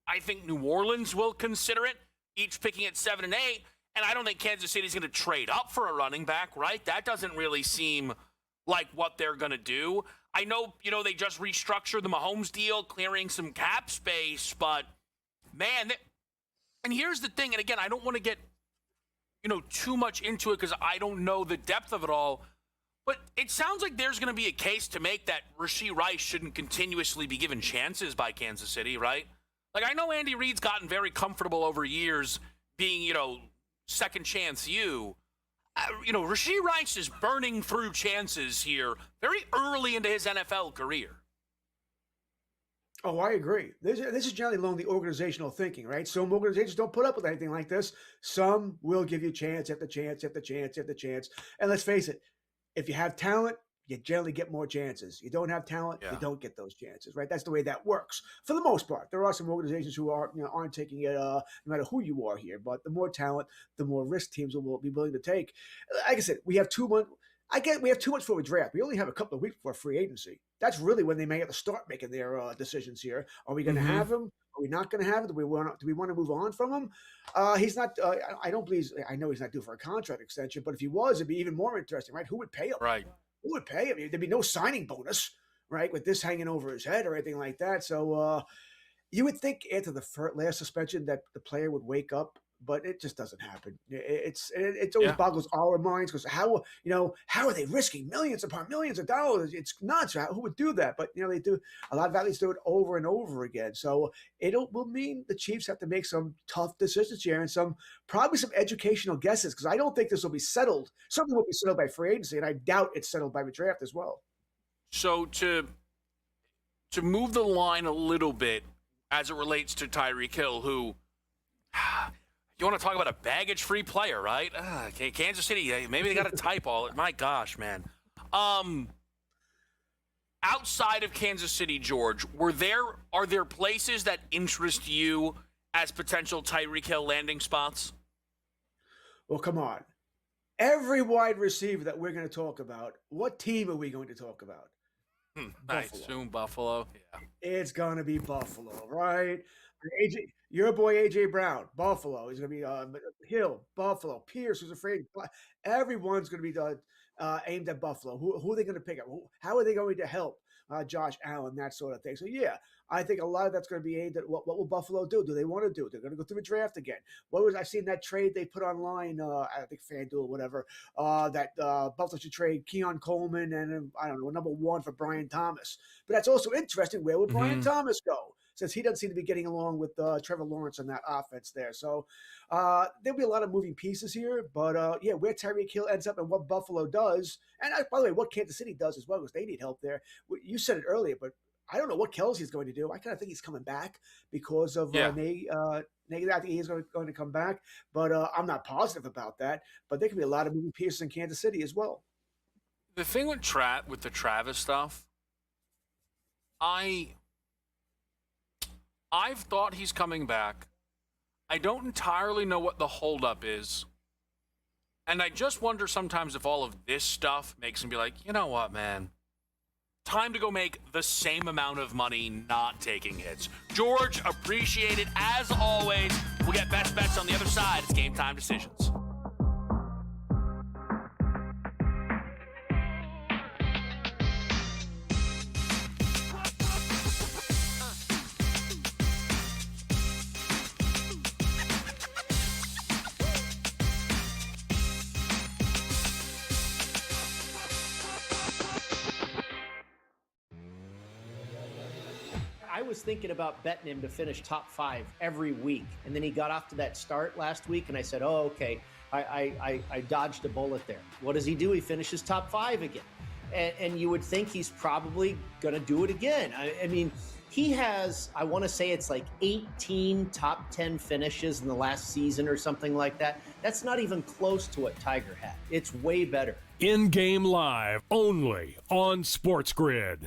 I think New Orleans will consider it, each picking at 7 and 8. And I don't think Kansas City's going to trade up for a running back, right? That doesn't really seem like what they're going to do. I know, they just restructured the Mahomes deal, clearing some cap space, but man, and here's the thing, and again, I don't want to get, too much into it because I don't know the depth of it all, but it sounds like there's going to be a case to make that Rashee Rice shouldn't continuously be given chances by Kansas City, right? Like, I know Andy Reid's gotten very comfortable over years being, second chance Rashee Rice is burning through chances here very early into his NFL career. Oh, I agree. This is generally along the organizational thinking, right? Some organizations don't put up with anything like this. Some will give you chance after chance after chance after chance. And let's face it, if you have talent, you generally get more chances. You don't have talent, you don't get those chances, right? That's the way that works for the most part. There are some organizations who aren't taking it, no matter who you are here. But the more talent, the more risk teams will be willing to take. Like I said, we have 2 months. We have 2 months before we draft. We only have a couple of weeks before free agency. That's really when they may have to start making their decisions here. Are we going to have him? Are we not going to have him? Do we want to move on from him? He's not. I don't believe. I know he's not due for a contract extension. But if he was, it'd be even more interesting, right? Who would pay him? Right. Who would pay him? There'd be no signing bonus, right, with this hanging over his head or anything like that. So you would think after the last suspension that the player would wake up, but it just doesn't happen. It always boggles our minds because how are they risking millions upon millions of dollars? It's nuts. Who would do that? But they do. A lot of athletes do it over and over again. So it will mean the Chiefs have to make some tough decisions here and probably some educational guesses because I don't think this will be settled. Something will be settled by free agency, and I doubt it's settled by the draft as well. So to move the line a little bit as it relates to Tyreek Hill, who. You want to talk about a baggage-free player, right? Kansas City, maybe they got to type all it. My gosh, man. outside of Kansas City, George, are there places that interest you as potential Tyreek Hill landing spots? Well, come on. Every wide receiver that we're going to talk about, what team are we going to talk about? I assume Buffalo. Yeah. It's going to be Buffalo, right? Your boy AJ Brown, Buffalo. He's going to be Hill, Buffalo. Pierce, who's afraid. Everyone's going to be aimed at Buffalo. Who are they going to pick up? How are they going to help Josh Allen, that sort of thing? So, yeah, I think a lot of that's going to be aimed at what will Buffalo do? Do they want to do? They're going to go through the draft again. I seen that trade they put online, I think FanDuel or whatever, that Buffalo should trade Keon Coleman and, I don't know, number 1 for Brian Thomas. But that's also interesting. Where would Brian Thomas go? Since he doesn't seem to be getting along with Trevor Lawrence on that offense there. So there'll be a lot of moving pieces here. But, yeah, where Tyreek Hill ends up and what Buffalo does, and by the way, what Kansas City does as well, because they need help there. You said it earlier, but I don't know what Kelsey's going to do. I kind of think he's coming back because of Nagy. I think he's going to come back, but I'm not positive about that. But there could be a lot of moving pieces in Kansas City as well. The thing with the Travis stuff, I've thought he's coming back. I don't entirely know what the holdup is. And I just wonder sometimes if all of this stuff makes him be like, you know what, man? Time to go make the same amount of money not taking hits. George, appreciate it as always. We'll get best bets on the other side. It's Game Time Decisions. I was thinking about betting him to finish top 5 every week. And then he got off to that start last week, and I said, oh, okay, I dodged a bullet there. What does he do? He finishes top 5 again. And you would think he's probably going to do it again. I mean, he has, I want to say it's like 18 top 10 finishes in the last season or something like that. That's not even close to what Tiger had. It's way better. In-game live, only on SportsGrid.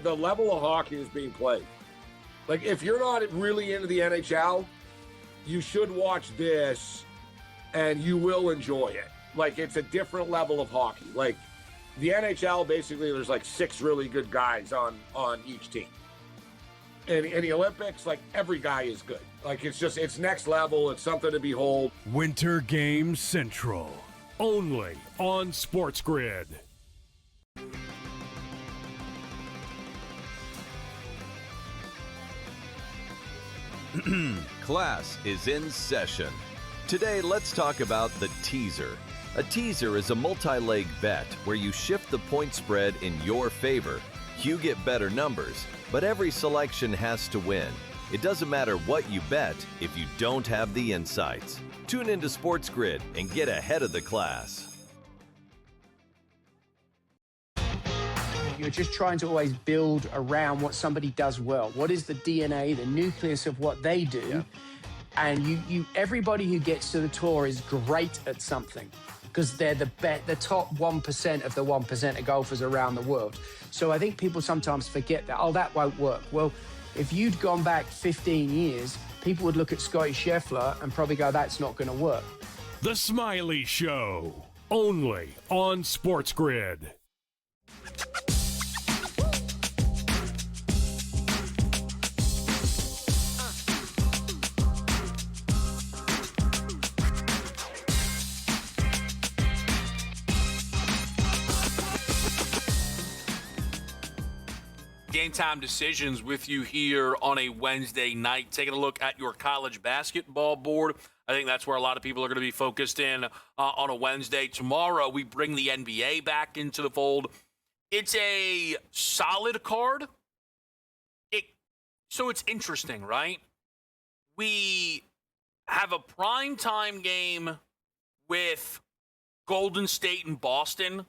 The level of hockey is being played. Like, if you're not really into the NHL, you should watch this and you will enjoy it. Like, it's a different level of hockey. Like, the NHL, basically, there's like 6 really good guys on each team. And in the Olympics, like, every guy is good. Like, it's next level. It's something to behold. Winter Games Central, only on SportsGrid. Class is in session. Today, let's talk about the teaser. A teaser is a multi-leg bet where you shift the point spread in your favor. You get better numbers, but every selection has to win. It doesn't matter what you bet if you don't have the insights. Tune into SportsGrid and get ahead of the class. You're just trying to always build around what somebody does well. What is the DNA, the nucleus of what they do? Yeah. And everybody who gets to the tour is great at something because they're the top 1% of the 1% of golfers around the world. So I think people sometimes forget that, that won't work. Well, if you'd gone back 15 years, people would look at Scotty Scheffler and probably go, that's not going to work. The Smiley Show, only on SportsGrid. Game Time Decisions with you here on a Wednesday night. Taking a look at your college basketball board. I think that's where a lot of people are going to be focused in on a Wednesday. Tomorrow, we bring the NBA back into the fold. It's a solid card. So it's interesting, right? We have a primetime game with Golden State and Boston.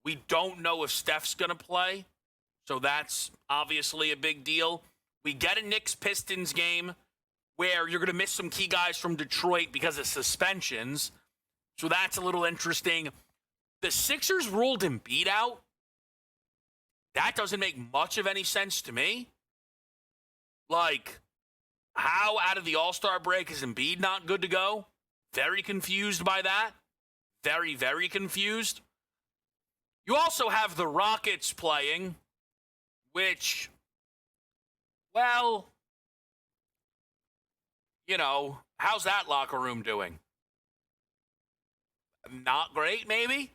We don't know if Steph's going to play. So that's obviously a big deal. We get a Knicks-Pistons game where you're going to miss some key guys from Detroit because of suspensions. So that's a little interesting. The Sixers ruled Embiid out. That doesn't make much of any sense to me. Like, how out of the All-Star break is Embiid not good to go? Very confused by that. Very, very confused. You also have the Rockets playing, which, well, you know, how's that locker room doing? Not great, maybe?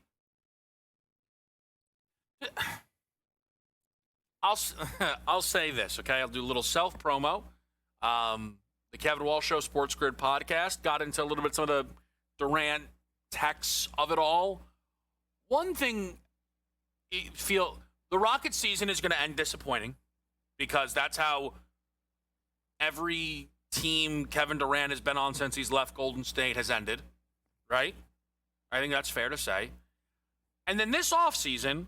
I'll say this, okay? I'll do a little self-promo. The Kevin Walsh Show SportsGrid podcast got into a little bit some of the Durant texts of it all. One thing, the Rockets season is going to end disappointing because that's how every team Kevin Durant has been on since he's left Golden State has ended, right? I think that's fair to say. And then this offseason,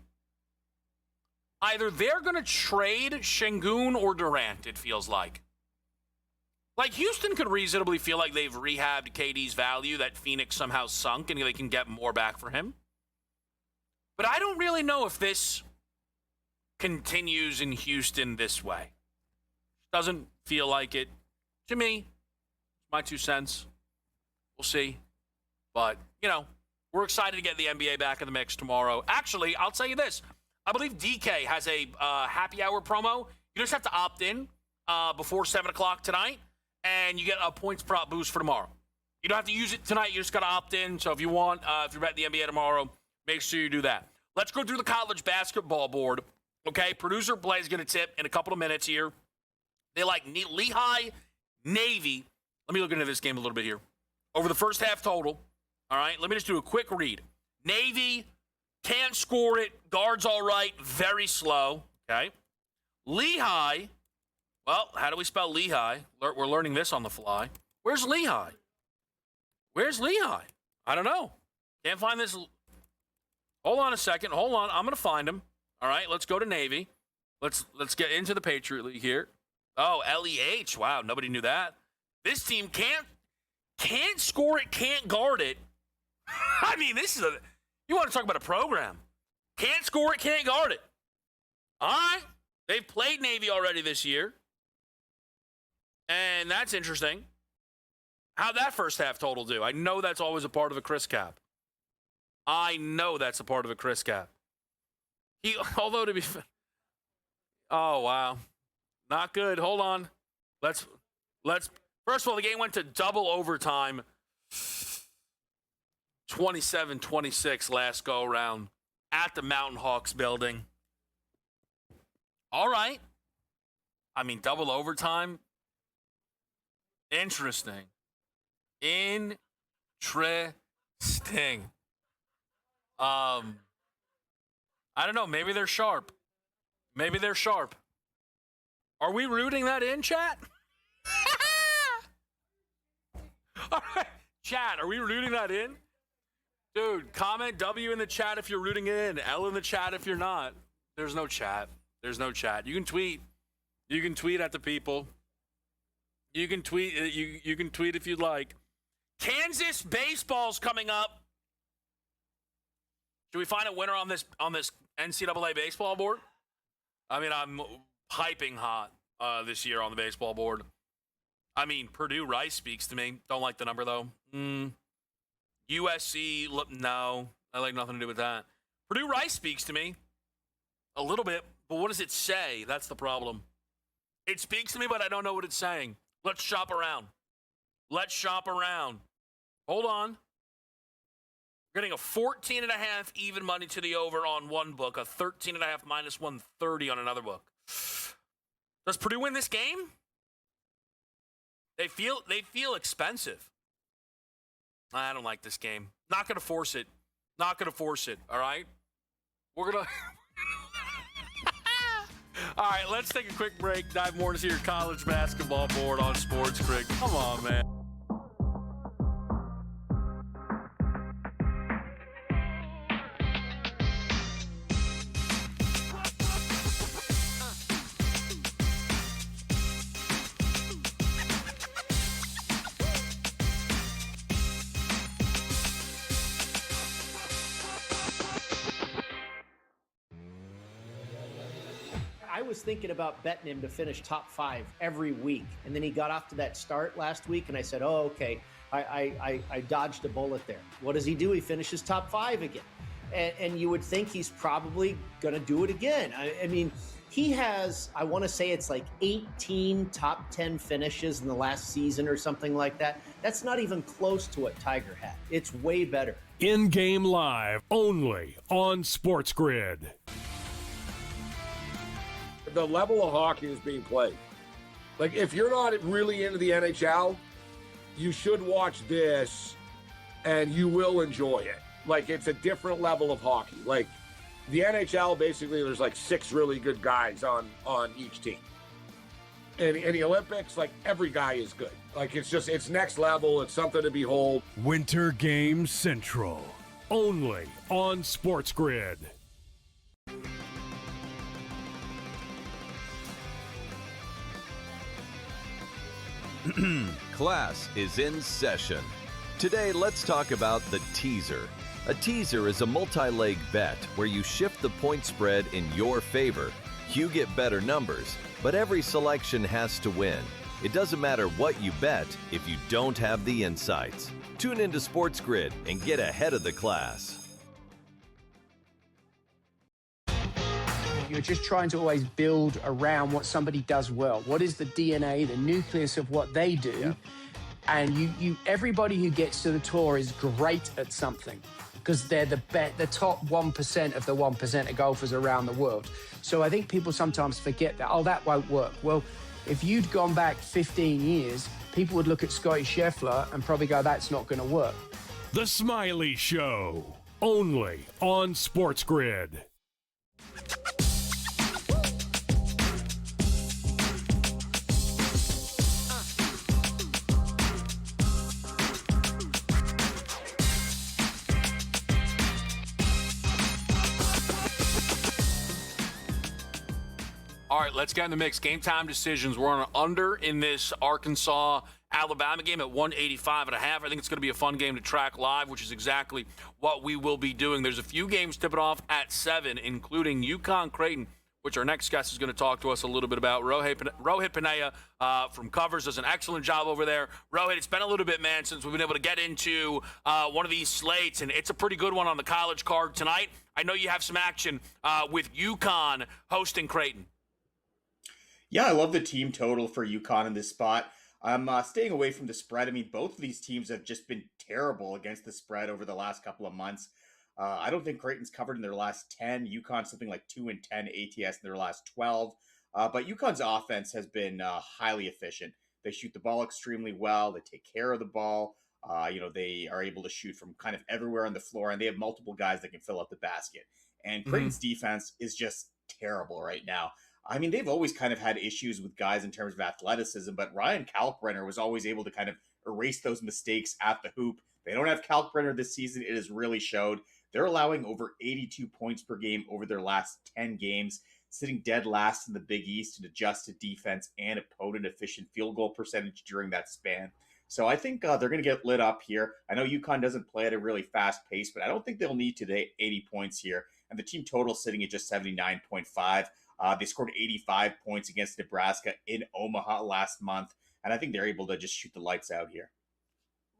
either they're going to trade Şengün or Durant, it feels like. Like, Houston could reasonably feel like they've rehabbed KD's value, that Phoenix somehow sunk, and they can get more back for him. But I don't really know if this continues in Houston this way. Doesn't feel like it. To me, my 2 cents. We'll see. But, you know, we're excited to get the NBA back in the mix tomorrow. Actually, I'll tell you this. I believe DK has a happy hour promo. You just have to opt in before 7 o'clock tonight, and you get a points prop boost for tomorrow. You don't have to use it tonight. You just got to opt in. So if you want, if you're betting the NBA tomorrow, make sure you do that. Let's go through the college basketball board. Okay, producer Play is going to tip in a couple of minutes here. They like Lehigh, Navy. Let me look into this game a little bit here. Over the first half total. All right, let me just do a quick read. Navy can't score it. Guard's all right. Very slow. Okay. Lehigh. Well, how do we spell Lehigh? We're learning this on the fly. Where's Lehigh? Where's Lehigh? I don't know. Can't find this. Hold on a second. Hold on. I'm going to find him. All right, let's go to Navy. Let's get into the Patriot League here. Oh, LEH. Wow, nobody knew that. This team can't score it, can't guard it. I mean, you want to talk about a program. Can't score it, can't guard it. All right. They've played Navy already this year. And that's interesting. How'd that first half total do? I know that's always a part of a Chris Cap. I know that's a part of a Chris Cap. Although to be oh, wow. Not good. Hold on. Let's first of all, the game went to double overtime. 27-26 last go around at the Mountain Hawks building. All right. I mean, double overtime. Interesting. I don't know. Maybe they're sharp. Maybe they're sharp. Are we rooting that in, chat? All right. Chat, are we rooting that in? Dude, comment W in the chat if you're rooting it in. L in the chat if you're not. There's no chat. There's no chat. You can tweet. You can tweet at the people. You can tweet. You can tweet if you'd like. Kansas baseball's coming up. Should we find a winner on this NCAA baseball board? I mean, I'm hyping hot this year on the baseball board. I mean, Purdue Rice speaks to me. Don't like the number though. USC, no, I like nothing to do with that. Purdue Rice speaks to me a little bit, but what does it say? That's the problem. It speaks to me, but I don't know what it's saying. Let's shop around. Let's shop around. Hold on. We're getting a 14.5 even money to the over on one book, a 13.5 minus 130 on another book. Does Purdue win this game? They feel expensive. I don't like this game. Not going to force it. Not going to force it, all right? We're going to... All right, let's take a quick break. Dive more into your college basketball board on SportsGrid. Come on, man. I was thinking about betting him to finish top 5 every week, and then he got off to that start last week, and I said, oh, okay, I dodged a bullet there. What does he do? He finishes top 5 again. And you would think he's probably going to do it again. I mean, he has, I want to say it's like 18 top 10 finishes in the last season or something like that. That's not even close to what Tiger had. It's way better. In-game live, only on SportsGrid. The level of hockey is being played. Like, if you're not really into the NHL, you should watch this, and you will enjoy it. Like, it's a different level of hockey. Like, the NHL, basically, there's like 6 really good guys on each team. And in the Olympics, like, every guy is good. Like, it's next level. It's something to behold. Winter Game Central, only on SportsGrid. Class is in session. Today, let's talk about the teaser. A teaser is a multi-leg bet where you shift the point spread in your favor. You get better numbers, but every selection has to win. It doesn't matter what you bet if you don't have the insights. Tune into SportsGrid and get ahead of the class. You're just trying to always build around what somebody does well. What is the DNA, the nucleus of what they do? Yeah. And everybody who gets to the tour is great at something because they're the top 1% of the 1% of golfers around the world. So I think people sometimes forget that, oh, that won't work. Well, if you'd gone back 15 years, people would look at Scotty Scheffler and probably go, that's not going to work. The Smiley Show, only on SportsGrid. All right, let's get in the mix. Game time decisions. We're on an under in this Arkansas-Alabama game at 185.5. I think it's going to be a fun game to track live, which is exactly what we will be doing. There's a few games tipping off at 7, including UConn-Creighton, which our next guest is going to talk to us a little bit about. Rohit Panaya from Covers does an excellent job over there. Rohit, it's been a little bit, man, since we've been able to get into one of these slates, and it's a pretty good one on the college card tonight. I know you have some action with UConn hosting Creighton. Yeah, I love the team total for UConn in this spot. I'm staying away from the spread. I mean, both of these teams have just been terrible against the spread over the last couple of months. I don't think Creighton's covered in their last 10. UConn's something like 2-10 ATS in their last 12. But UConn's offense has been highly efficient. They shoot the ball extremely well. They take care of the ball. They are able to shoot from kind of everywhere on the floor, and they have multiple guys that can fill up the basket. And Creighton's defense is just terrible right now. I mean, they've always kind of had issues with guys in terms of athleticism, but Ryan Kalkbrenner was always able to kind of erase those mistakes at the hoop. They don't have Kalkbrenner this season. It has really showed. They're allowing over 82 points per game over their last 10 games, sitting dead last in the Big East in adjusted defense and opponent efficient field goal percentage during that span. So I think they're going to get lit up here. I know UConn doesn't play at a really fast pace, but I don't think they'll need today 80 points here. And the team total sitting at just 79.5. They scored 85 points against Nebraska in Omaha last month, and I think they're able to just shoot the lights out here.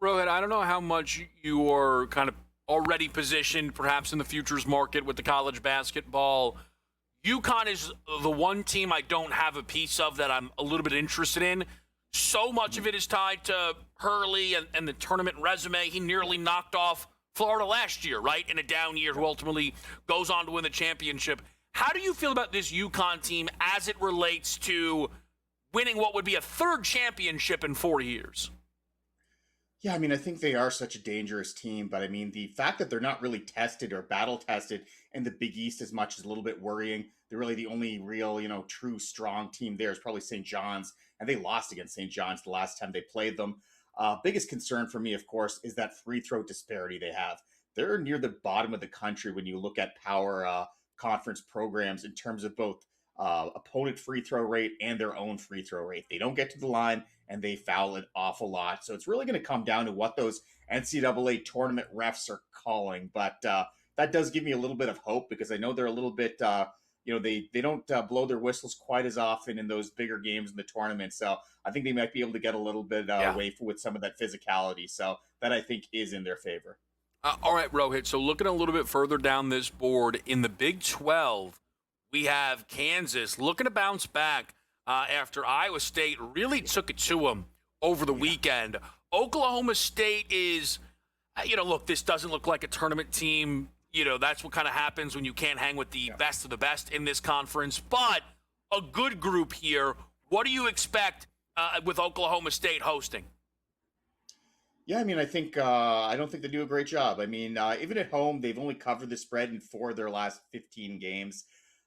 Rohit, I don't know how much you are kind of already positioned, perhaps in the futures market with the college basketball. UConn is the one team I don't have a piece of that I'm a little bit interested in. So much of it is tied to Hurley and the tournament resume. He nearly knocked off Florida last year, right, in a down year, who ultimately goes on to win the championship. How do you feel about this UConn team as it relates to winning what would be a third championship in 4 years? Yeah, I mean, I think they are such a dangerous team, but I mean, the fact that they're not really tested or battle tested in the Big East as much is a little bit worrying. They're really the only real, true strong team there is probably St. John's, and they lost against St. John's the last time they played them. Biggest concern for me, of course, is that free throw disparity they have. They're near the bottom of the country when you look at power conference programs in terms of both opponent free throw rate and their own free throw rate. They don't get to the line and they foul an awful lot. So it's really going to come down to what those NCAA tournament refs are calling. But that does give me a little bit of hope because I know they're a little bit they don't blow their whistles quite as often in those bigger games in the tournament. So I think they might be able to get a little bit away with some of that physicality. So that I think is in their favor. All right, Rohit. So looking a little bit further down this board, in the Big 12, we have Kansas looking to bounce back after Iowa State really took it to them over the weekend. Oklahoma State is, look, this doesn't look like a tournament team. That's what kind of happens when you can't hang with the best of the best in this conference. But a good group here. What do you expect with Oklahoma State hosting? Yeah, I mean, I don't think they do a great job. I mean, even at home, they've only covered the spread in 4 of their last 15 games.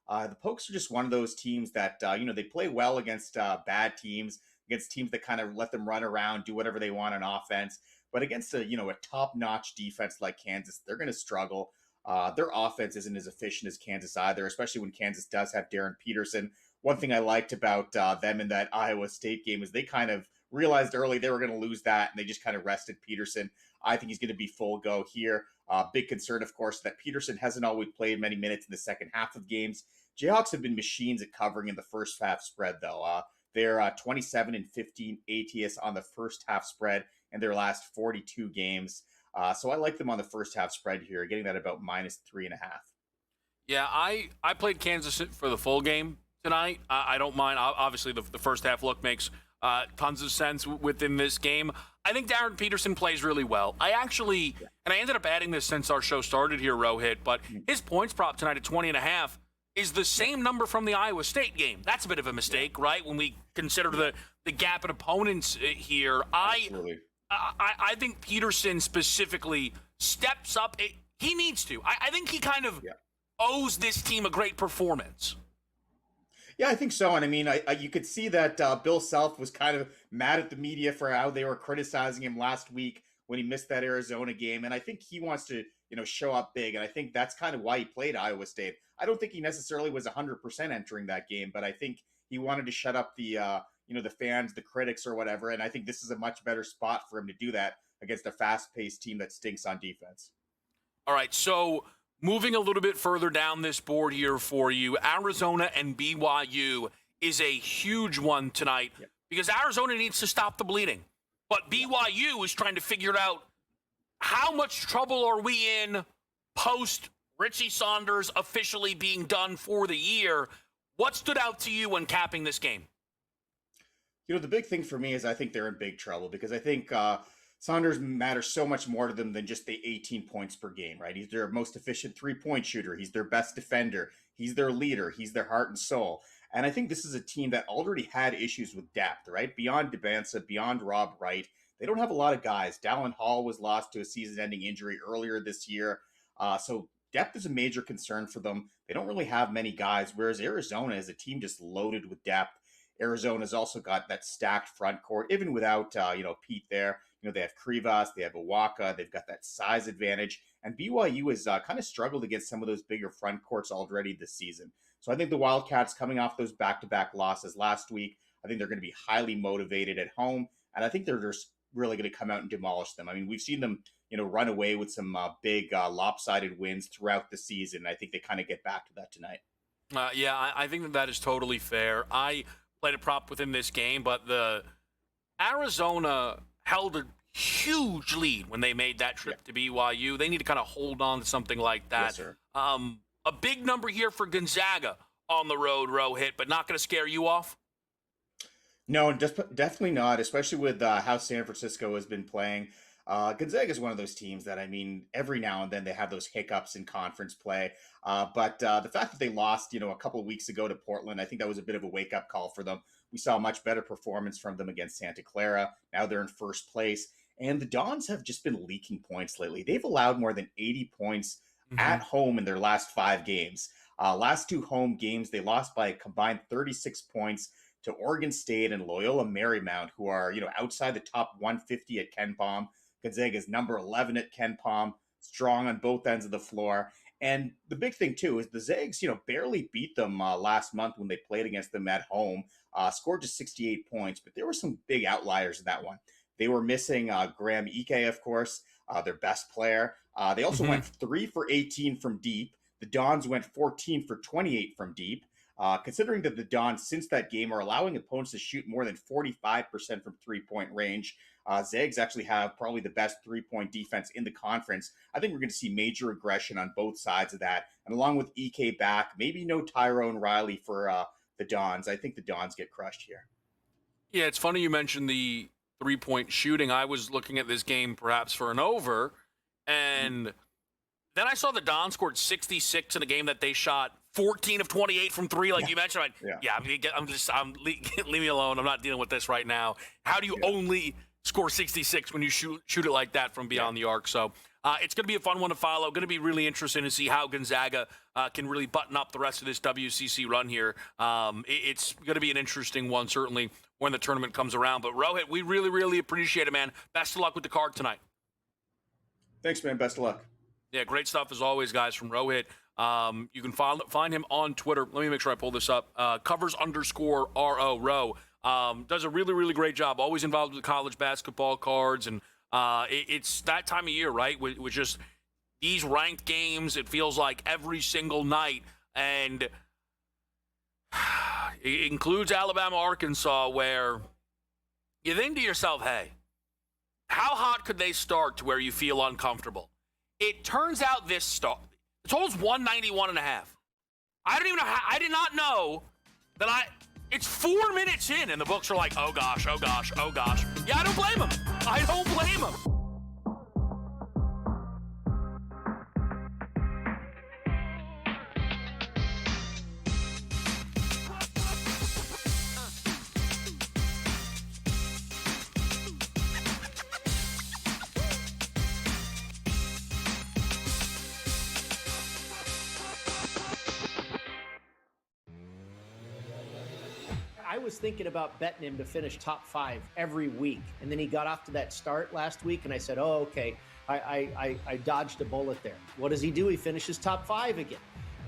The Pokes are just one of those teams that, they play well against bad teams, against teams that kind of let them run around, do whatever they want on offense. But against a top-notch defense like Kansas, they're going to struggle. Their offense isn't as efficient as Kansas either, especially when Kansas does have Darren Peterson. One thing I liked about them in that Iowa State game is they kind of realized early they were going to lose that, and they just kind of rested Peterson. I think he's going to be full go here. Big concern, of course, that Peterson hasn't always played many minutes in the second half of games. Jayhawks have been machines at covering in the first half spread, though. They're 27 and 15 ATS on the first half spread in their last 42 games. So I like them on the first half spread here, getting that about -3.5. Yeah, I played Kansas for the full game tonight. I don't mind. Obviously, the first half look makes tons of sense within this game. I think Darren Peterson plays really well. I ended up adding this since our show started here, Rohit, but his points prop tonight at 20.5 is the same number from the Iowa State game. That's a bit of a mistake, right? When we consider the gap in opponents here. Absolutely. I think Peterson specifically steps up. He needs to. I think he kind of owes this team a great performance. Yeah, I think so. And I mean, you could see that Bill Self was kind of mad at the media for how they were criticizing him last week when he missed that Arizona game. And I think he wants to, show up big. And I think that's kind of why he played Iowa State. I don't think he necessarily was 100% entering that game, but I think he wanted to shut up the, the fans, the critics or whatever. And I think this is a much better spot for him to do that against a fast-paced team that stinks on defense. All right, so moving a little bit further down this board here for you, Arizona and BYU is a huge one tonight because Arizona needs to stop the bleeding. But BYU is trying to figure out how much trouble are we in post Richie Saunders officially being done for the year. What stood out to you when capping this game? The big thing for me is I think they're in big trouble because I think Saunders matters so much more to them than just the 18 points per game, right? He's their most efficient three-point shooter. He's their best defender. He's their leader. He's their heart and soul. And I think this is a team that already had issues with depth, right? Beyond Debansa, beyond Rob Wright, they don't have a lot of guys. Dallin Hall was lost to a season-ending injury earlier this year. So depth is a major concern for them. They don't really have many guys, whereas Arizona is a team just loaded with depth. Arizona's also got that stacked front court, even without, Pete there. They have Krivas, they have Iwaka, they've got that size advantage. And BYU has kind of struggled against some of those bigger front courts already this season. So I think the Wildcats, coming off those back-to-back losses last week, I think they're going to be highly motivated at home. And I think they're just really going to come out and demolish them. I mean, we've seen them, run away with some big lopsided wins throughout the season. I think they kind of get back to that tonight. I think that is totally fair. I played a prop within this game, but the Arizona held a huge lead when they made that trip to BYU. They need to kind of hold on to something like that. Yes, sir. A big number here for Gonzaga on the road, Rohit, but not going to scare you off? No, definitely not, especially with how San Francisco has been playing. Gonzaga is one of those teams that, I mean, every now and then they have those hiccups in conference play. But the fact that they lost, a couple of weeks ago to Portland, I think that was a bit of a wake-up call for them. We saw a much better performance from them against Santa Clara. Now they're in first place. And the Dons have just been leaking points lately. They've allowed more than 80 points at home in their last 5 games. Last 2 home games, they lost by a combined 36 points to Oregon State and Loyola Marymount, who are, outside the top 150 at KenPom. Gonzaga's number 11 at KenPom, strong on both ends of the floor. And the big thing, too, is the Zags, barely beat them last month when they played against them at home, scored just 68 points. But there were some big outliers in that one. They were missing Graham Ike, of course, their best player. They also went 3 for 18 from deep. The Dons went 14 for 28 from deep. Considering that the Dons, since that game, are allowing opponents to shoot more than 45% from three-point range, Zags actually have probably the best three-point defense in the conference. I think we're going to see major aggression on both sides of that. And along with EK back, maybe no Tyrone Riley for the Dons. I think the Dons get crushed here. Yeah, it's funny you mentioned the three-point shooting. I was looking at this game perhaps for an over, and then I saw the Dons scored 66 in a game that they shot 14 of 28 from three, like you mentioned. Leave me alone. I'm not dealing with this right now. How do you only score 66 when you shoot it like that from beyond the arc? So it's going to be a fun one to follow. Going to be really interesting to see how Gonzaga can really button up the rest of this WCC run here. It's going to be an interesting one, certainly, when the tournament comes around. But Rohit, we really, really appreciate it, man. Best of luck with the card tonight. Thanks, man. Best of luck. Yeah, great stuff as always, guys, from Rohit. You can find him on Twitter. Let me make sure I pull this up. Covers_RO. Row. Does a really, really great job. Always involved with college basketball cards. And it's that time of year, right? With just these ranked games, it feels like every single night. And it includes Alabama, Arkansas, where you think to yourself, hey, how hot could they start to where you feel uncomfortable? It turns out the total's 191.5. I did not know that it's 4 minutes in and the books are like, oh gosh. Yeah, I don't blame them. I was thinking about betting him to finish top 5 every week, and then he got off to that start last week, and I said, oh, okay, I dodged a bullet there. What does he do? He finishes top 5 again.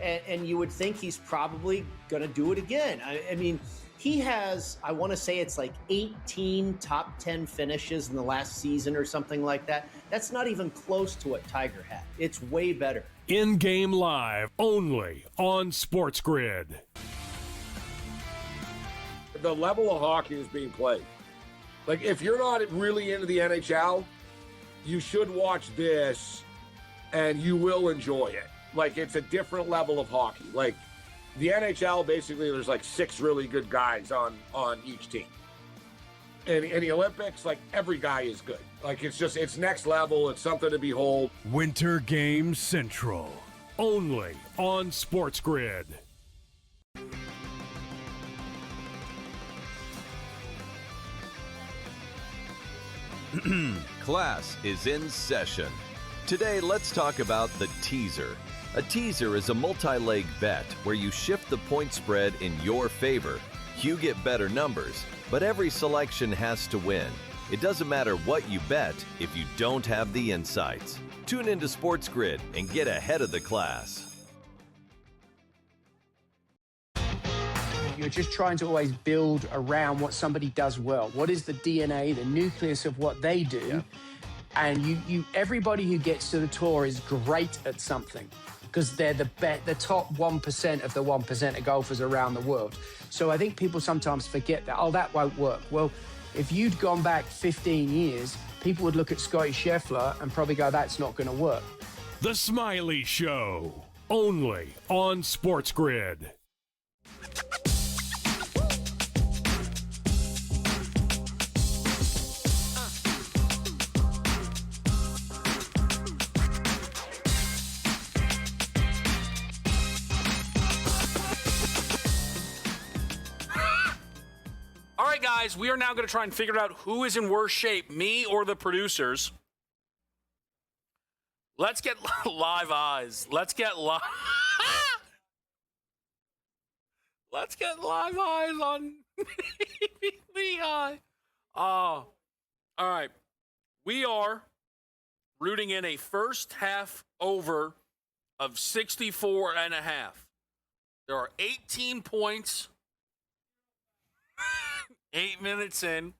And you would think he's probably going to do it again. I mean, he has, I want to say it's like 18 top 10 finishes in the last season or something like that. That's not even close to what Tiger had. It's way better. In-game live, only on SportsGrid. The level of hockey is being played. Like, if you're not really into the NHL, you should watch this and you will enjoy it. Like, it's a different level of hockey. Like, the NHL, basically, there's like 6 really good guys on each team. And in the Olympics, like, every guy is good. Like, it's next level. It's something to behold. Winter Games Central, only on SportsGrid. Class is in session. Today, let's talk about the teaser. A teaser is a multi-leg bet where you shift the point spread in your favor. You get better numbers, but every selection has to win. It doesn't matter what you bet if you don't have the insights. Tune into SportsGrid and get ahead of the class. You're just trying to always build around what somebody does well. What is the DNA, the nucleus of what they do? Yeah. And everybody who gets to the tour is great at something because they're the top 1% of the 1% of golfers around the world. So I think people sometimes forget that, oh, that won't work. Well, if you'd gone back 15 years, people would look at Scotty Scheffler and probably go, that's not going to work. The Smiley Show, only on SportsGrid. Guys, we are now going to try and figure out who is in worse shape, me or the producers. Let's get live eyes. Let's get live eyes on Lehigh. All right. We are rooting in a first half over of 64.5. There are 18 points. 8 minutes in.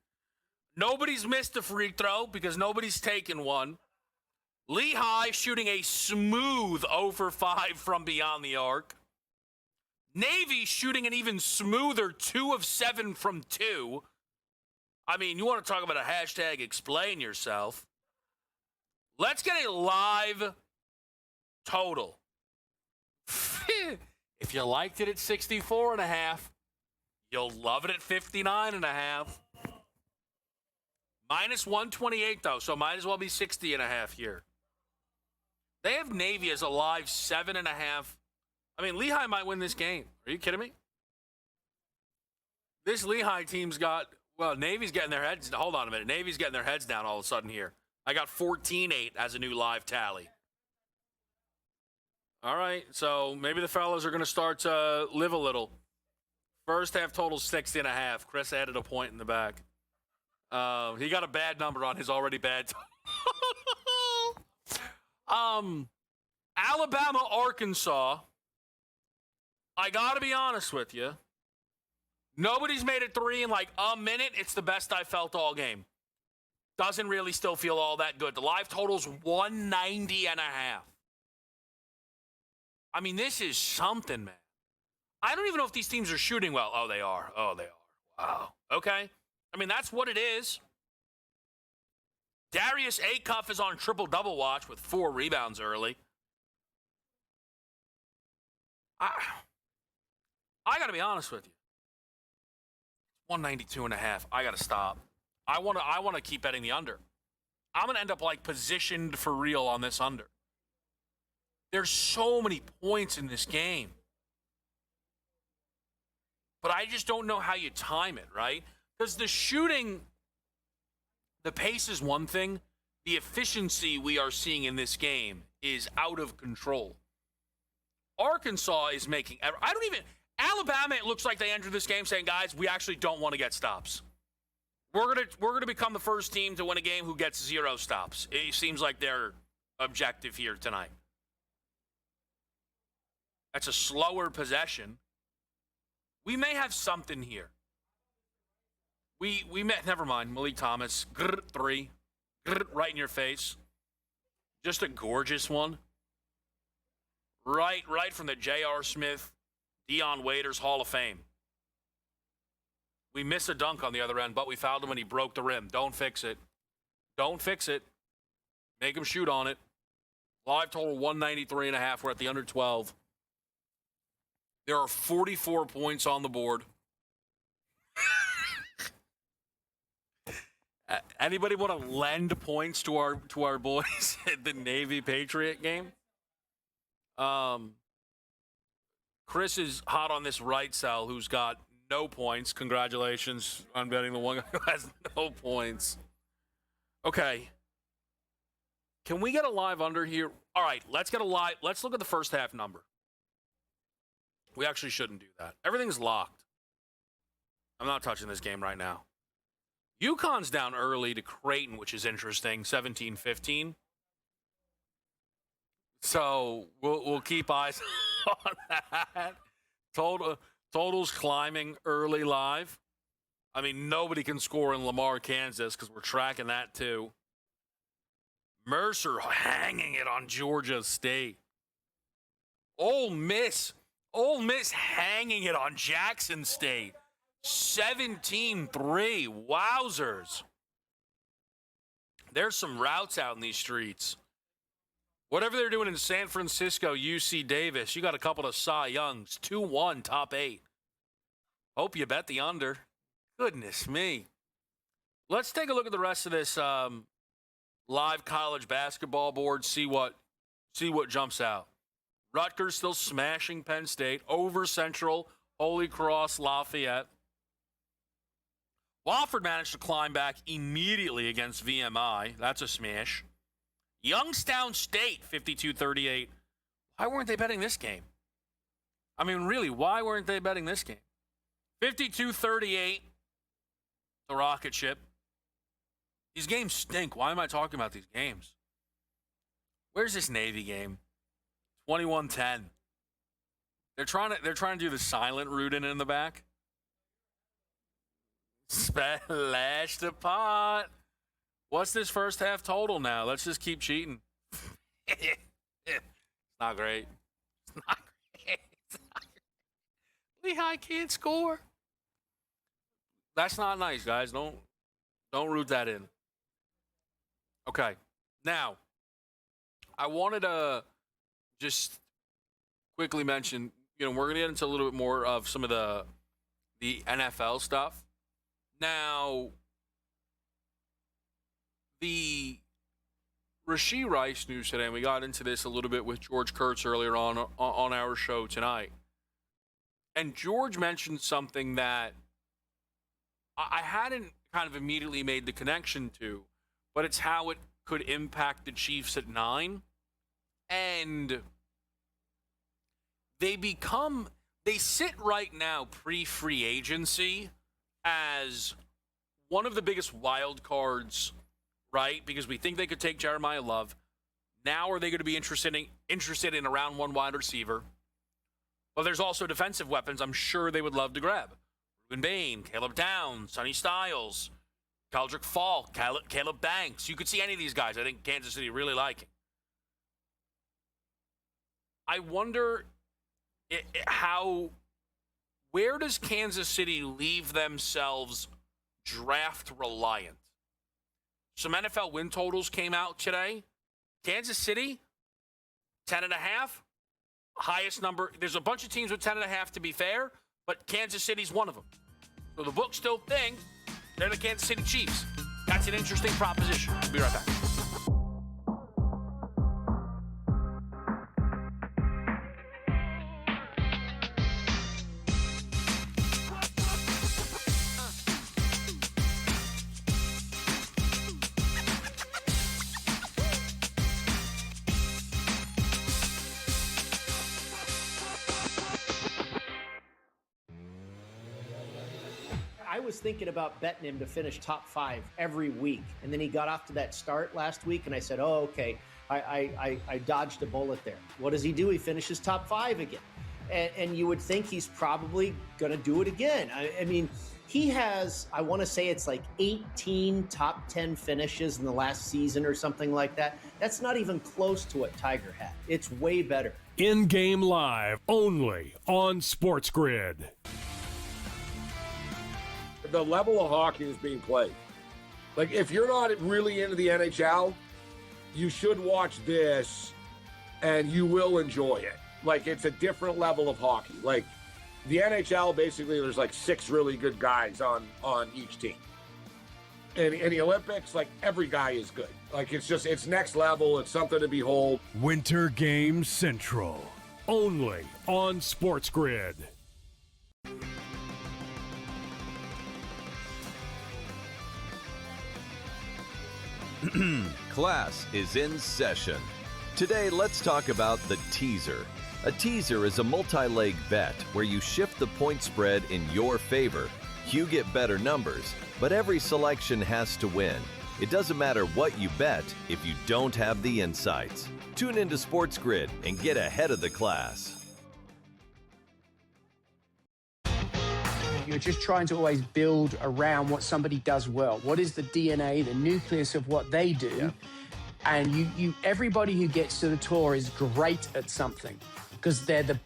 Nobody's missed a free throw because nobody's taken one. Lehigh shooting a smooth 0 for 5 from beyond the arc. Navy shooting an even smoother 2 of 7 from 2. I mean, you want to talk about a hashtag explain yourself. Let's get a live total. If you liked it at 64.5, you'll love it at 59.5. Minus 128, though, so might as well be 60.5 here. They have Navy as a live 7.5. I mean, Lehigh might win this game. Are you kidding me? This Lehigh team's got, well, Navy's getting their heads, hold on a minute. Navy's getting their heads down all of a sudden here. I got 14-8 as a new live tally. All right, so maybe the fellas are going to start to live a little. First half total 60.5. Chris added a point in the back. He got a bad number on his already bad. Alabama, Arkansas. I got to be honest with you. Nobody's made it 3 in like a minute. It's the best I felt all game. Doesn't really still feel all that good. The live total's 190.5. I mean, this is something, man. I don't even know if these teams are shooting well. Oh, they are. Oh, they are. Wow. Okay. I mean, that's what it is. Darius Acuff is on triple-double watch with 4 rebounds early. I got to be honest with you. 192.5. I got to stop. I want to keep betting the under. I'm going to end up like positioned for real on this under. There's so many points in this game. But I just don't know how you time it, right? Because the shooting, the pace is one thing. The efficiency we are seeing in this game is out of control. Arkansas is making, Alabama, it looks like they entered this game saying, guys, we actually don't want to get stops. We're gonna become the first team to win a game who gets 0 stops. It seems like their objective here tonight. That's a slower possession. We may have something here. We may, never mind. Malik Thomas, 3, right in your face. Just a gorgeous one. Right from the J.R. Smith, Deion Waiters Hall of Fame. We miss a dunk on the other end, but we fouled him when he broke the rim. Don't fix it. Don't fix it. Make him shoot on it. Live total 193.5. We're at the under 12. There are 44 points on the board. Anybody want to lend points to our boys at the Navy Patriot game? Chris is hot on this right cell who's got no points. Congratulations on betting the one guy who has no points. Okay. Can we get a live under here? All right, let's look at the first half number. We actually shouldn't do that. Everything's locked. I'm not touching this game right now. UConn's down early to Creighton, which is interesting, 17-15. So we'll keep eyes on that. Totals climbing early live. I mean, nobody can score in Lamar, Kansas, because we're tracking that too. Mercer hanging it on Georgia State. Ole Miss hanging it on Jackson State. 17-3. Wowzers. There's some routes out in these streets. Whatever they're doing in San Francisco, UC Davis, you got a couple of Cy Youngs. 2-1, top 8. Hope you bet the under. Goodness me. Let's take a look at the rest of this live college basketball board, see what jumps out. Rutgers still smashing Penn State over Central, Holy Cross, Lafayette. Wofford managed to climb back immediately against VMI. That's a smash. Youngstown State, 52-38. Why weren't they betting this game? I mean, really, why weren't they betting this game? 52-38, the rocket ship. These games stink. Why am I talking about these games? Where's this Navy game? 21-10. They're trying to do the silent route in the back. Splash the pot. What's this first half total now? Let's just keep cheating. It's not great. It's not great. It's not great. Lehigh can't score. That's not nice, guys. Don't root that in. Okay. Now, I wanted to just quickly mention, we're going to get into a little bit more of some of the NFL stuff. Now, the Rashee Rice news today, and we got into this a little bit with George Kurtz earlier on our show tonight. And George mentioned something that I hadn't kind of immediately made the connection to, but it's how it could impact the Chiefs at 9. And they sit right now pre-free agency as one of the biggest wild cards, right? Because we think they could take Jeremiah Love. Now are they going to be interested in a round 1 wide receiver? Well, there's also defensive weapons I'm sure they would love to grab. Ruben Bain, Caleb Downs, Sonny Styles, Keldrick Falk, Caleb Banks. You could see any of these guys I think Kansas City really liking. I wonder where does Kansas City leave themselves draft reliant? Some NFL win totals came out today. Kansas City, 10.5. Highest number. There's a bunch of teams with 10.5 to be fair, but Kansas City's one of them. So the book still thinks they're the Kansas City Chiefs. That's an interesting proposition. We'll be right back. I was thinking about betting him to finish top 5 every week, and then he got off to that start last week, and I said, oh, okay, I dodged a bullet there. What does he do? He finishes top 5 again. And you would think he's probably going to do it again. I mean, he has, I want to say it's like 18 top 10 finishes in the last season or something like that. That's not even close to what Tiger had. It's way better. In-game live, only on SportsGrid. The level of hockey is being played. Like, if you're not really into the NHL, you should watch this and you will enjoy it. Like, it's a different level of hockey. Like, the NHL, basically, there's like 6 really good guys on each team. And in the Olympics, like, every guy is good. Like, it's next level. It's something to behold. Winter Game Central, only on SportsGrid. Class is in session. Today, let's talk about the teaser. A teaser is a multi-leg bet where you shift the point spread in your favor. You get better numbers, but every selection has to win. It doesn't matter what you bet if you don't have the insights. Tune into SportsGrid and get ahead of the class. You're just trying to always build around what somebody does well. What is the DNA, the nucleus of what they do? Yeah. And everybody who gets to the tour is great at something because they're the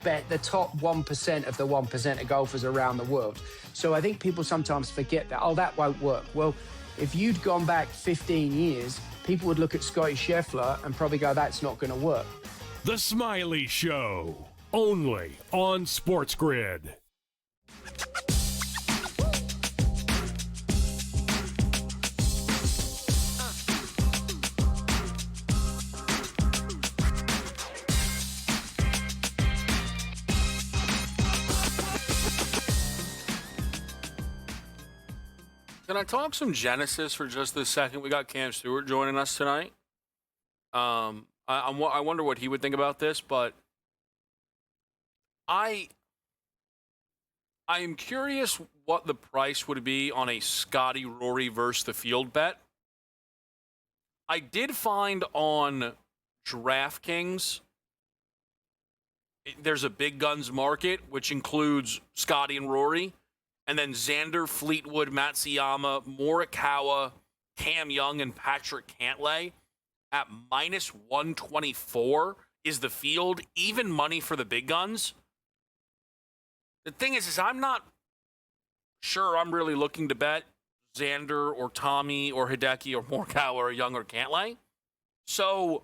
top 1% of the 1% of golfers around the world. So I think people sometimes forget that, that won't work. Well, if you'd gone back 15 years, people would look at Scotty Scheffler and probably go, that's not going to work. The Smiley Show, only on SportsGrid. Can I talk some Genesis for just a second? We got Cam Stewart joining us tonight. I wonder what he would think about this, but I am curious what the price would be on a Scotty Rory versus the field bet. I did find on DraftKings there's a big guns market, which includes Scotty and Rory. And then Xander, Fleetwood, Matsuyama, Morikawa, Cam Young, and Patrick Cantlay at minus 124 is the field, even money for the big guns. The thing is I'm not sure I'm really looking to bet Xander or Tommy or Hideki or Morikawa or Young or Cantlay. So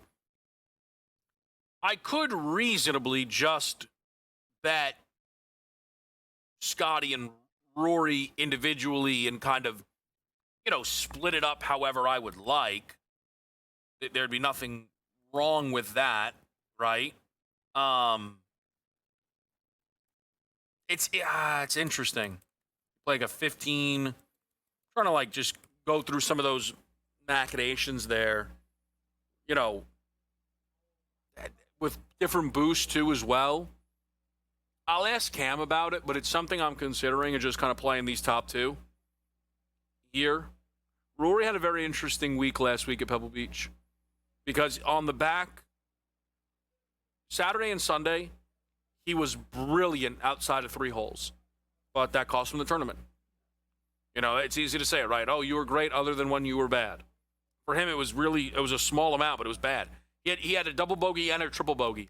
I could reasonably just bet Scotty and Rory individually and kind of, split it up however I would like. There'd be nothing wrong with that, right? It's interesting. Like a 15, trying to just go through some of those machinations there, with different boosts too as well. I'll ask Cam about it, but it's something I'm considering and just kind of playing these top two here. Rory had a very interesting week last week at Pebble Beach because on the back, Saturday and Sunday, he was brilliant outside of 3 holes, but that cost him the tournament. It's easy to say it, right? Oh, you were great other than when you were bad. For him, it was a small amount, but it was bad. He had a double bogey and a triple bogey.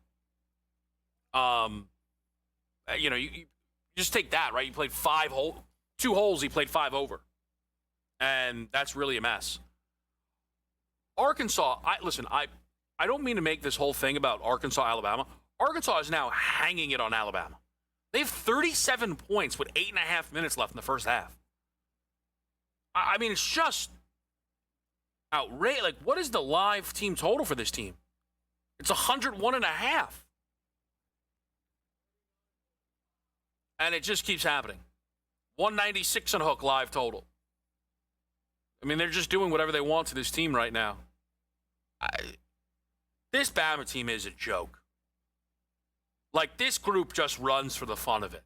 You just take that, right? You played 2 holes, he played 5 over. And that's really a mess. Arkansas, I don't mean to make this whole thing about Arkansas, Alabama. Arkansas is now hanging it on Alabama. They have 37 points with 8.5 minutes left in the first half. I mean, it's just outrageous. What is the live team total for this team? It's 101.5. And it just keeps happening. 196 and hook live total. I mean, they're just doing whatever they want to this team right now. This Bama team is a joke. This group just runs for the fun of it.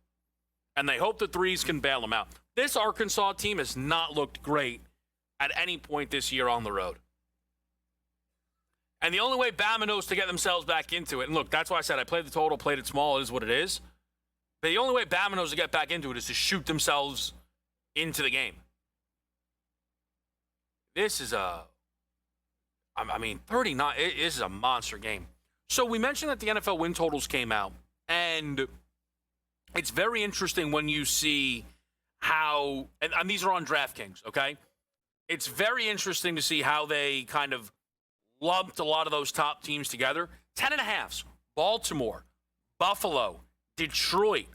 And they hope the threes can bail them out. This Arkansas team has not looked great at any point this year on the road. And the only way Bama knows to get themselves back into it, and look, that's why I said I played the total, played it small, it is what it is. But the only way Bama knows to get back into it is to shoot themselves into the game. This is 39, this is a monster game. So we mentioned that the NFL win totals came out, and it's very interesting when you see how, and these are on DraftKings, okay? It's very interesting to see how they kind of lumped a lot of those top teams together. 10.5s, Baltimore, Buffalo, Detroit,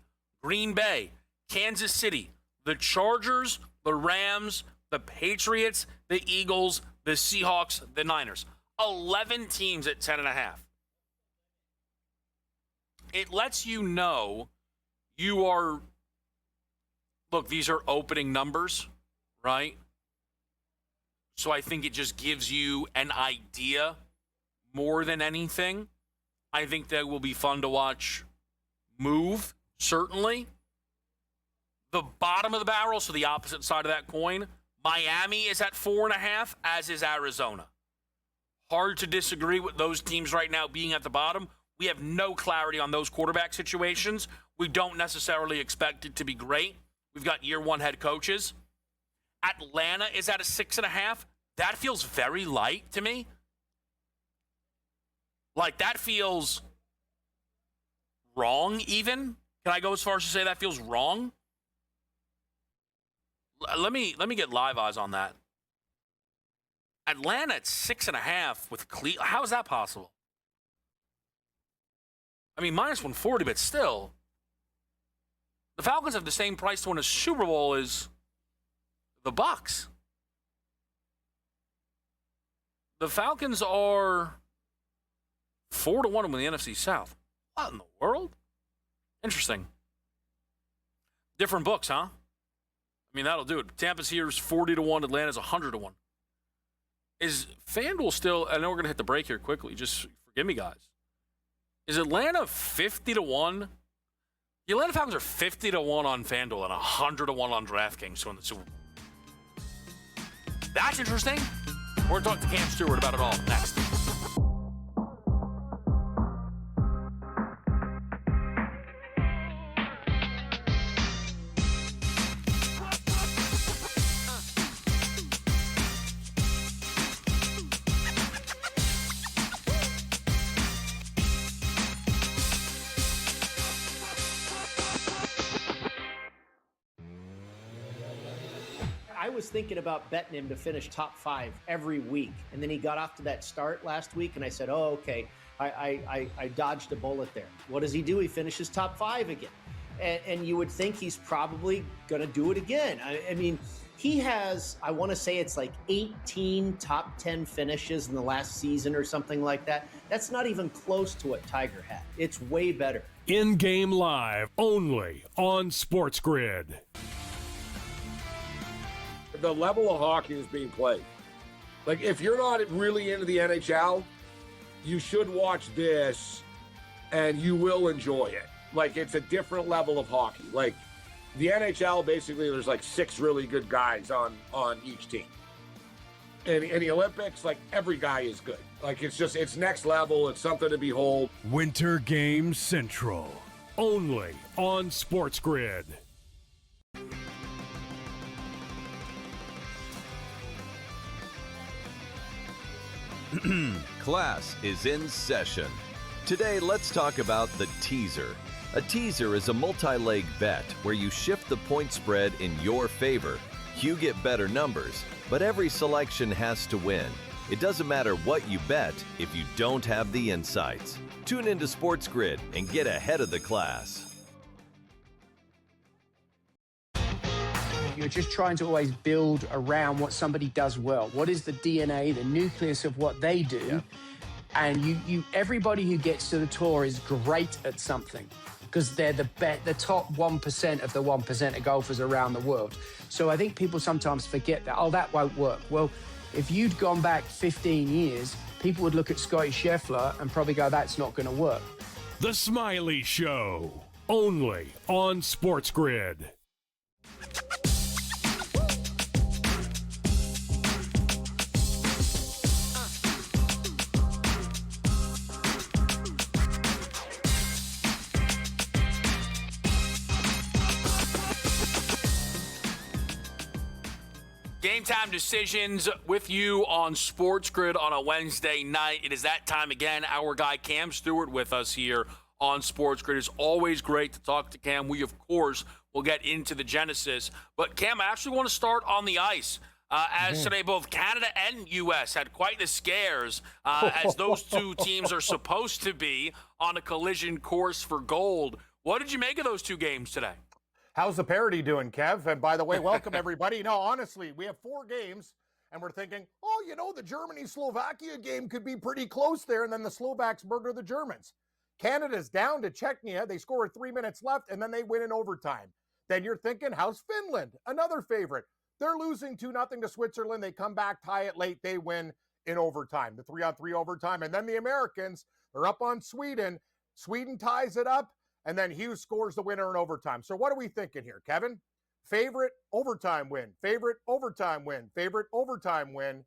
Green Bay, Kansas City, the Chargers, the Rams, the Patriots, the Eagles, the Seahawks, the Niners. 11 teams at 10.5. It lets you know you are, look, these are opening numbers, right? So I think it just gives you an idea more than anything. I think that will be fun to watch move, certainly. The bottom of the barrel, so the opposite side of that coin, Miami is at 4.5, as is Arizona. Hard to disagree with those teams right now being at the bottom. We have no clarity on those quarterback situations. We don't necessarily expect it to be great. We've got year one head coaches. Atlanta is at a 6.5. That feels very light to me. That feels wrong even. Can I go as far as to say that feels wrong? Let me get live eyes on that. Atlanta at 6.5 with Cleveland. How is that possible? I mean, minus 140, but still. The Falcons have the same price to win a Super Bowl as the Bucs. The Falcons are 4-1 in the NFC South. What in the world? Interesting. Different books, huh? I mean, that'll do it. Tampa's here is 40-1. Atlanta's 100-1. Is FanDuel still, I know we're going to hit the break here quickly. Just forgive me, guys. Is Atlanta 50-1? The Atlanta Falcons are 50-1 on FanDuel and 100-1 on DraftKings to win the Super Bowl. That's interesting. We're going to talk to Cam Stewart about it all next. I was thinking about betting him to finish top 5 every week, and then he got off to that start last week, and I said, oh, okay, I dodged a bullet there. What does he do? He finishes top 5 again. And you would think he's probably going to do it again. I mean, he has, I want to say it's like 18 top 10 finishes in the last season or something like that. That's not even close to what Tiger had. It's way better. In-game live, only on SportsGrid. The level of hockey is being played. Like, if you're not really into the NHL, you should watch this and you will enjoy it. Like, it's a different level of hockey. Like, the NHL, basically, there's like 6 really good guys on each team. And in the Olympics, like, every guy is good. Like, it's next level. It's something to behold. Winter Games Central, only on SportsGrid. Class is in session. Today, let's talk about the teaser. A teaser is a multi-leg bet where you shift the point spread in your favor. You get better numbers, but every selection has to win. It doesn't matter what you bet if you don't have the insights. Tune into SportsGrid and get ahead of the class. You're just trying to always build around what somebody does well. What is the DNA, the nucleus of what they do? Yeah. And everybody who gets to the tour is great at something, because they're the top 1% of the 1% of golfers around the world. So I think people sometimes forget that, oh, that won't work. Well, if you'd gone back 15 years, people would look at Scotty Scheffler and probably go, that's not going to work. The Smiley Show, only on SportsGrid. Game time decisions with you on SportsGrid on a Wednesday night. It is that time again. Our guy Cam Stewart with us here on SportsGrid. It's always great to talk to Cam. We, of course, will get into the genesis. But, Cam, I actually want to start on the ice. As today, both Canada and U.S. had quite the scares as those two teams are supposed to be on a collision course for gold. What did you make of those two games today? How's the parody doing, Kev? And by the way, welcome everybody. No, honestly, we have 4 games, and we're thinking, oh, the Germany-Slovakia game could be pretty close there, and then the Slovaks murder the Germans. Canada's down to Czechia. They score with 3 minutes left, and then they win in overtime. Then you're thinking, how's Finland? Another favorite. They're losing 2-0 to Switzerland. They come back, tie it late. They win in overtime, the 3-on-3 overtime. And then the Americans are up on Sweden. Sweden ties it up. And then Hughes scores the winner in overtime. So what are we thinking here, Kevin? Favorite, overtime win. Favorite, overtime win. Favorite, overtime win.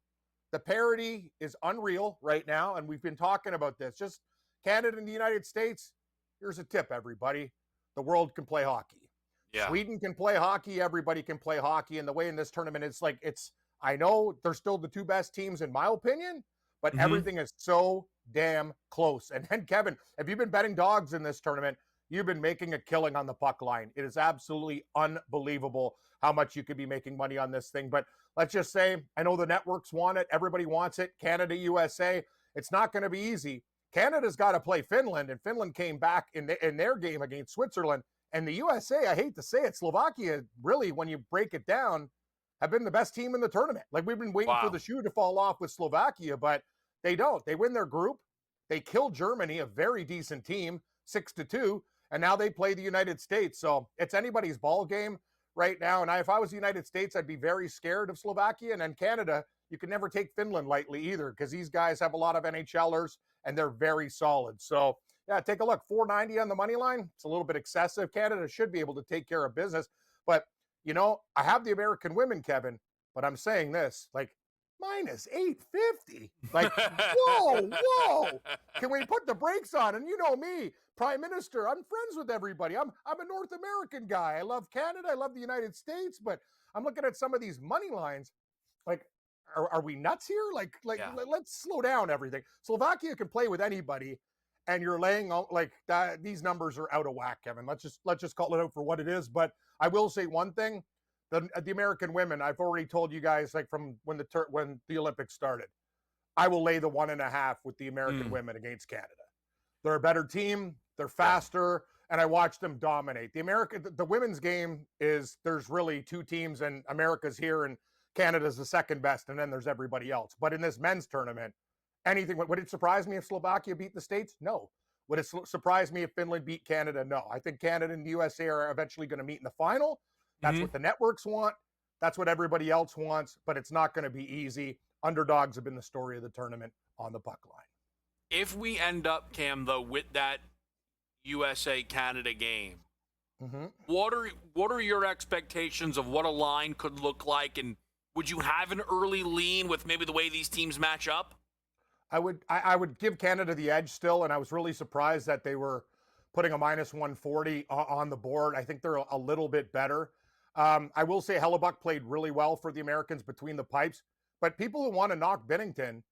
The parity is unreal right now, and we've been talking about this. Just Canada and the United States, here's a tip, everybody. The world can play hockey. Yeah. Sweden can play hockey. Everybody can play hockey. And the way in this tournament, I know they're still the 2 best teams in my opinion, but everything is so damn close. And then, Kevin, if you've been betting dogs in this tournament, you've been making a killing on the puck line. It is absolutely unbelievable how much you could be making money on this thing. But let's just say, I know the networks want it. Everybody wants it. Canada, USA. It's not going to be easy. Canada's got to play Finland, and Finland came back in their game against Switzerland. And the USA, I hate to say it, Slovakia, really, when you break it down, have been the best team in the tournament. Like, we've been waiting for the shoe to fall off with Slovakia, but they don't. They win their group. They kill Germany, a very decent team, 6-2. And now they play the United States. So it's anybody's ball game right now. And if I was the United States, I'd be very scared of Slovakia. And then Canada, you can never take Finland lightly either, because these guys have a lot of NHLers and they're very solid. So, yeah, take a look. 490 on the money line. It's a little bit excessive. Canada should be able to take care of business. But, I have the American women, Kevin, but I'm saying this, minus 850. Whoa. Can we put the brakes on? And you know me, Prime Minister, I'm friends with everybody. I'm a North American guy. I love Canada. I love the United States, but I'm looking at some of these money lines. Are we nuts here? Let's slow down everything. Slovakia can play with anybody, and you're laying out these numbers are out of whack, Kevin. Let's just call it out for what it is. But I will say one thing. the American women, I've already told you guys, like from when the Olympics started, I will lay the 1.5 with the American women against Canada. They're a better team. They're faster, and I watched them dominate. The women's game is there's really two teams, and America's here, and Canada's the second best, and then there's everybody else. But in this men's tournament, would it surprise me if Slovakia beat the States? No. Would it surprise me if Finland beat Canada? No. I think Canada and the USA are eventually going to meet in the final. That's what the networks want. That's what everybody else wants, but it's not going to be easy. Underdogs have been the story of the tournament on the puck line. If we end up, Cam, though, with that USA-Canada game, what are your expectations of what a line could look like, and would you have an early lean with maybe the way these teams match up? I would give Canada the edge still, and I was really surprised that they were putting a -140 on the board. I think they're a little bit better. I will say Hellebuck played really well for the Americans between the pipes, but people who want to knock Binnington,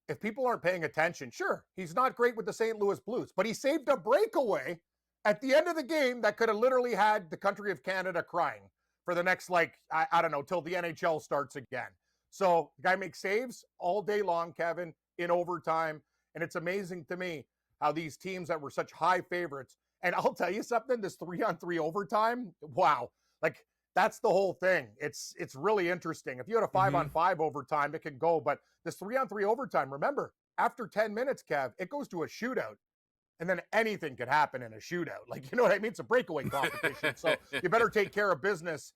if people aren't paying attention, sure, he's not great with the St. Louis Blues, but he saved a breakaway at the end of the game that could have literally had the country of Canada crying for the next, I don't know, till the NHL starts again. So the guy makes saves all day long, Kevin, in overtime. And it's amazing to me how these teams that were such high favorites, and I'll tell you something, this 3-on-3 overtime, wow. That's the whole thing. It's really interesting. If you had a 5-on-5 overtime, it could go. But this 3-on-3 overtime, remember, after 10 minutes, Kev, it goes to a shootout. And then anything could happen in a shootout. You know what I mean? It's a breakaway competition. So you better take care of business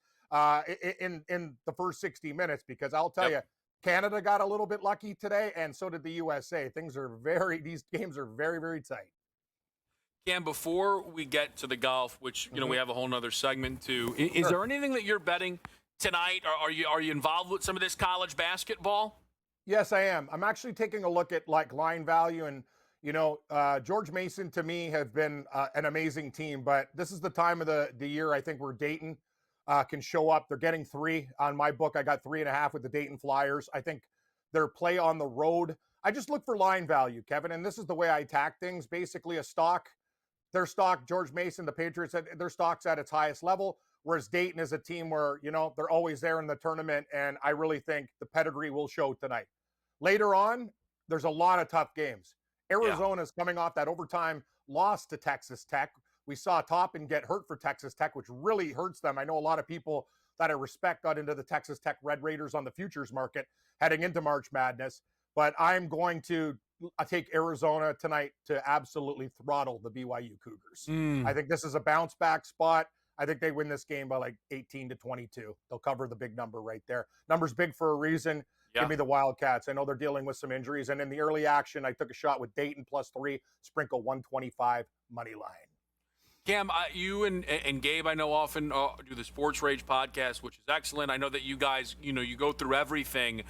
in the first 60 minutes, because I'll tell you, Canada got a little bit lucky today, and so did the USA. These games are very, very tight. Cam, before we get to the golf, which, we have a whole nother segment too, is there anything that you're betting tonight? Are you involved with some of this college basketball? Yes, I am. I'm actually taking a look at line value, and George Mason to me have been an amazing team, but this is the time of the year I think where Dayton can show up. They're getting 3 on my book. I got 3.5 with the Dayton Flyers. I think their play on the road, I just look for line value, Kevin, and this is the way I attack things. Basically a stock. Their stock, George Mason, the Patriots, their stock's at its highest level, whereas Dayton is a team where, they're always there in the tournament, and I really think the pedigree will show tonight. Later on, there's a lot of tough games. Arizona's coming off that overtime loss to Texas Tech. We saw Toppin get hurt for Texas Tech, which really hurts them. I know a lot of people that I respect got into the Texas Tech Red Raiders on the futures market heading into March Madness, but I'm going to take Arizona tonight to absolutely throttle the BYU Cougars. I think this is a bounce back spot. I think they win this game by 18-22. They'll cover the big number right there. Number's big for a reason. Give me the Wildcats. I know they're dealing with some injuries. And in the early action, I took a shot with Dayton +3, sprinkle 125 money line. Cam, you and Gabe, I know often do the Sports Rage podcast, which is excellent. I know that you guys, you go through everything.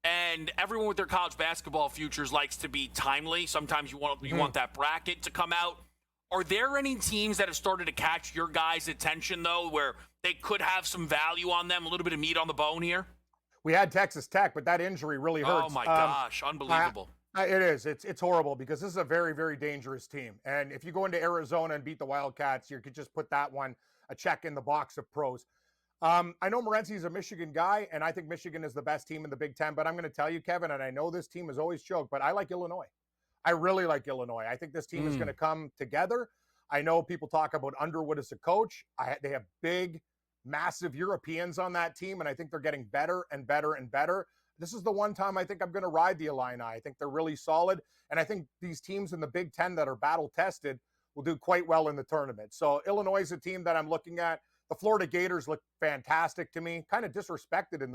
And everyone with their college basketball futures likes to be timely. Sometimes you want that bracket to come out. Are there any teams that have started to catch your guys' attention, though, where they could have some value on them, a little bit of meat on the bone here? We had Texas Tech, but that injury really hurts. Oh, my gosh. Unbelievable. It is. It's horrible, because this is a very, very dangerous team. And if you go into Arizona and beat the Wildcats, you could just put that one a check in the box of pros. I know Morency's a Michigan guy, and I think Michigan is the best team in the Big Ten, but I'm going to tell you, Kevin, and I know this team is always choked, but I like Illinois. I really like Illinois. I think this team is going to come together. I know people talk about Underwood as a coach. They have big, massive Europeans on that team, and I think they're getting better and better and better. This is the one time I think I'm going to ride the Illini. I think they're really solid, and I think these teams in the Big Ten that are battle-tested will do quite well in the tournament. So Illinois is a team that I'm looking at. The Florida Gators look fantastic to me, kind of disrespected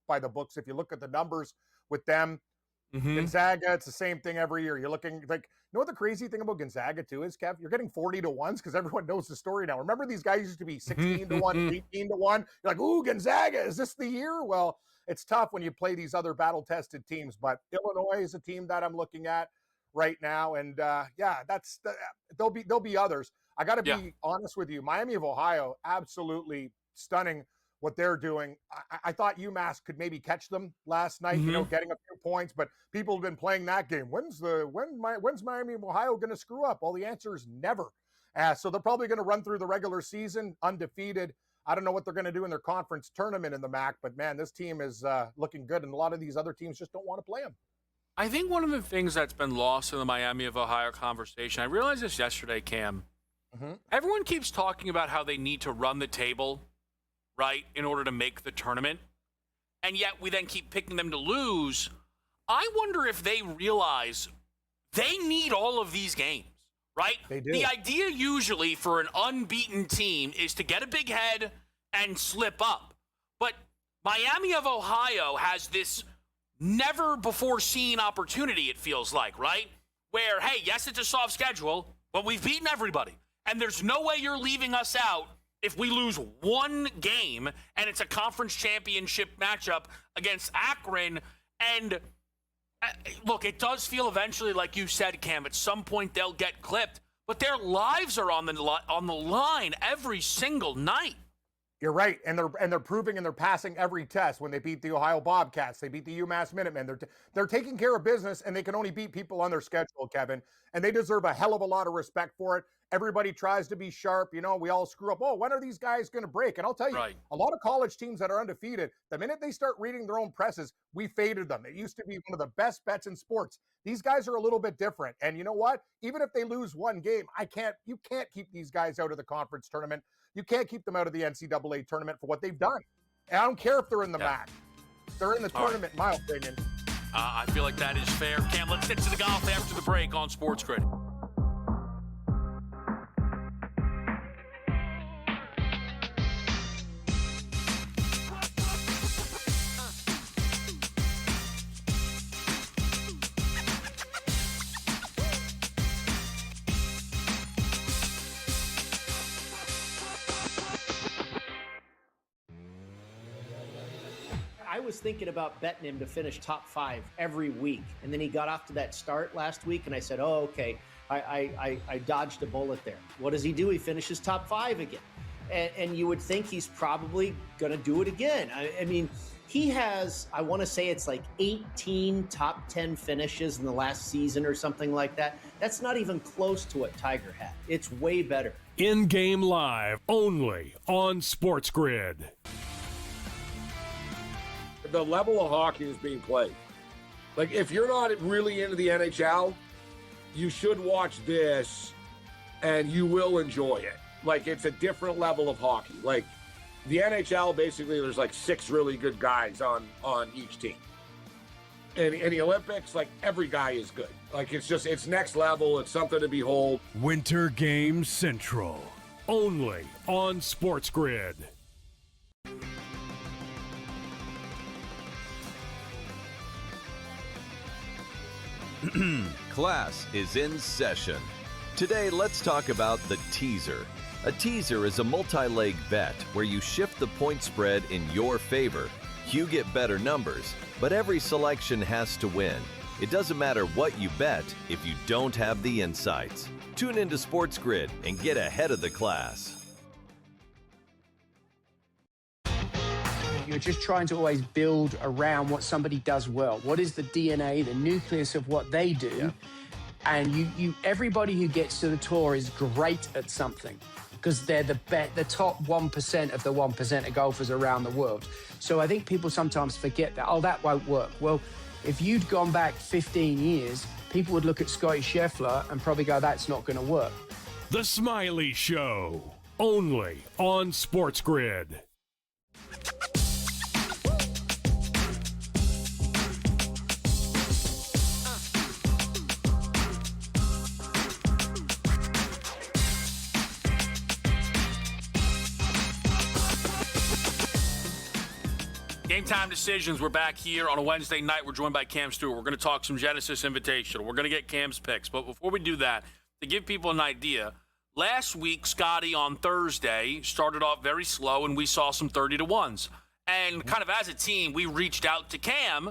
by the books if you look at the numbers with them. Gonzaga, it's the same thing every year. You're looking you know what the crazy thing about Gonzaga too is, Kev? You're getting 40-1s because everyone knows the story now. Remember these guys used to be 16-1, 18-1? You're like, ooh, Gonzaga, is this the year? Well, it's tough when you play these other battle-tested teams, but Illinois is a team that I'm looking at right now, and there'll be others. I got to be honest with you. Miami of Ohio, absolutely stunning what they're doing. I thought UMass could maybe catch them last night, getting a few points, but people have been playing that game. When's Miami of Ohio going to screw up? Well, the answer is never. So they're probably going to run through the regular season undefeated. I don't know what they're going to do in their conference tournament in the MAC, but man, this team is looking good, and a lot of these other teams just don't want to play them. I think one of the things that's been lost in the Miami of Ohio conversation, I realized this yesterday, Cam, everyone keeps talking about how they need to run the table, right, in order to make the tournament, and yet we then keep picking them to lose. I wonder if they realize they need all of these games. Right? They do. The idea usually for an unbeaten team is to get a big head and slip up. But Miami of Ohio has this never before seen opportunity, it feels like, right? Where, hey, yes, it's a soft schedule, but we've beaten everybody. And there's no way you're leaving us out if we lose one game and it's a conference championship matchup against Akron. And look, it does feel eventually, like you said, Cam, at some point they'll get clipped, but their lives are on the line every single night. You're right, and they're proving and they're passing every test. When they beat the Ohio Bobcats, they beat the UMass Minutemen. They're taking care of business, and they can only beat people on their schedule, Kevin. And they deserve a hell of a lot of respect for it. Everybody tries to be sharp. You know, we all screw up. Oh, when are these guys going to break? And I'll tell you, a lot of college teams that are undefeated, the minute they start reading their own presses, we faded them. It used to be one of the best bets in sports. These guys are a little bit different. And you know what? Even if they lose one game, you can't keep these guys out of the conference tournament. You can't keep them out of the NCAA tournament for what they've done. And I don't care if they're in the MAC. They're in the tournament, in my opinion. I feel like that is fair. Cam, let's get to the golf after the break on SportsGrid. I was thinking about betting him to finish top 5 every week, and then he got off to that start last week, and I said, oh, okay, I dodged a bullet there. What does he do? He finishes top 5 again. And you would think he's probably going to do it again. I mean, he has, I want to say it's like 18 top 10 finishes in the last season or something like that. That's not even close to what Tiger had. It's way better. In-game live, only on SportsGrid. The level of hockey is being played. Like, if you're not really into the NHL, you should watch this and you will enjoy it. Like, it's a different level of hockey. Like, the NHL, basically, there's like 6 really good guys on each team. And in the Olympics, like, every guy is good. Like, it's next level. It's something to behold. Winter Games Central, only on SportsGrid. Class is in session. Today, let's talk about the teaser. A teaser is a multi-leg bet where you shift the point spread in your favor. You get better numbers, but every selection has to win. It doesn't matter what you bet if you don't have the insights. Tune into SportsGrid and get ahead of the class. You're just trying to always build around what somebody does well. What is the DNA, the nucleus of what they do? Yeah. And everybody who gets to the tour is great at something because they're the top 1% of the 1% of golfers around the world. So I think people sometimes forget that, oh, that won't work. Well, if you'd gone back 15 years, people would look at Scotty Scheffler and probably go, that's not going to work. The Smiley Show, only on SportsGrid. Game Time Decisions. We're back here on a Wednesday night. We're joined by Cam Stewart. We're going to talk some Genesis Invitational. We're going to get Cam's picks. But before we do that, to give people an idea, last week, Scotty on Thursday started off very slow, and we saw some 30-1s. And kind of as a team, we reached out to Cam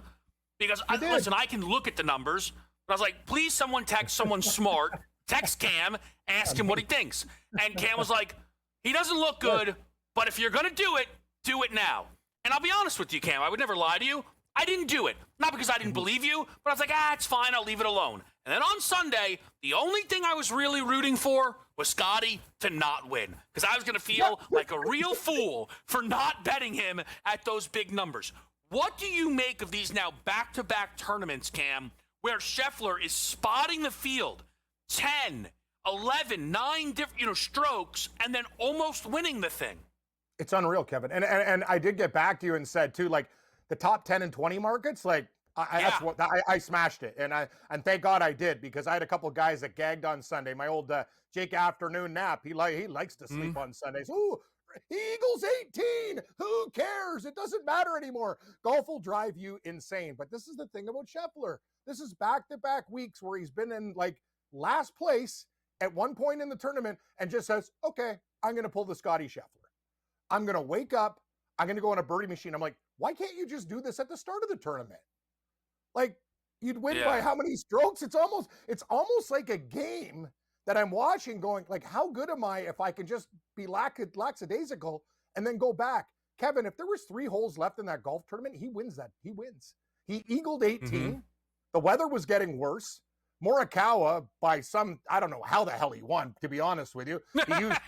because, listen, I can look at the numbers. But I was like, please, someone text someone smart. Text Cam, ask him what he thinks. And Cam was like, he doesn't look good, but if you're going to do it now. And I'll be honest with you, Cam, I would never lie to you. I didn't do it. Not because I didn't believe you, but I was like, it's fine, I'll leave it alone. And then on Sunday, the only thing I was really rooting for was Scotty to not win, because I was going to feel like a real fool for not betting him at those big numbers. What do you make of these now back-to-back tournaments, Cam, where Scheffler is spotting the field 10, 11, 9 different strokes and then almost winning the thing? It's unreal, Kevin. And I did get back to you and said too, like the top 10 and 20 markets, like that's what I smashed it, and thank God I did, because I had a couple guys that gagged on Sunday. My old Jake afternoon nap, he likes to sleep on Sundays. Ooh, Eagles 18. Who cares? It doesn't matter anymore. Golf will drive you insane. But this is the thing about Scheffler. This is back-to-back weeks where he's been in like last place at one point in the tournament and just says, okay, I'm going to pull the Scotty Scheffler. I'm going to wake up. I'm going to go on a birdie machine. I'm like, why can't you just do this at the start of the tournament? Like, you'd win by how many strokes? It's almost like a game that I'm watching going, like, how good am I if I can just be lackadaisical and then go back? Kevin, if there was 3 holes left in that golf tournament, he wins that. He wins. He eagled 18. The weather was getting worse. Morikawa, by some, I don't know how the hell he won, to be honest with you. He used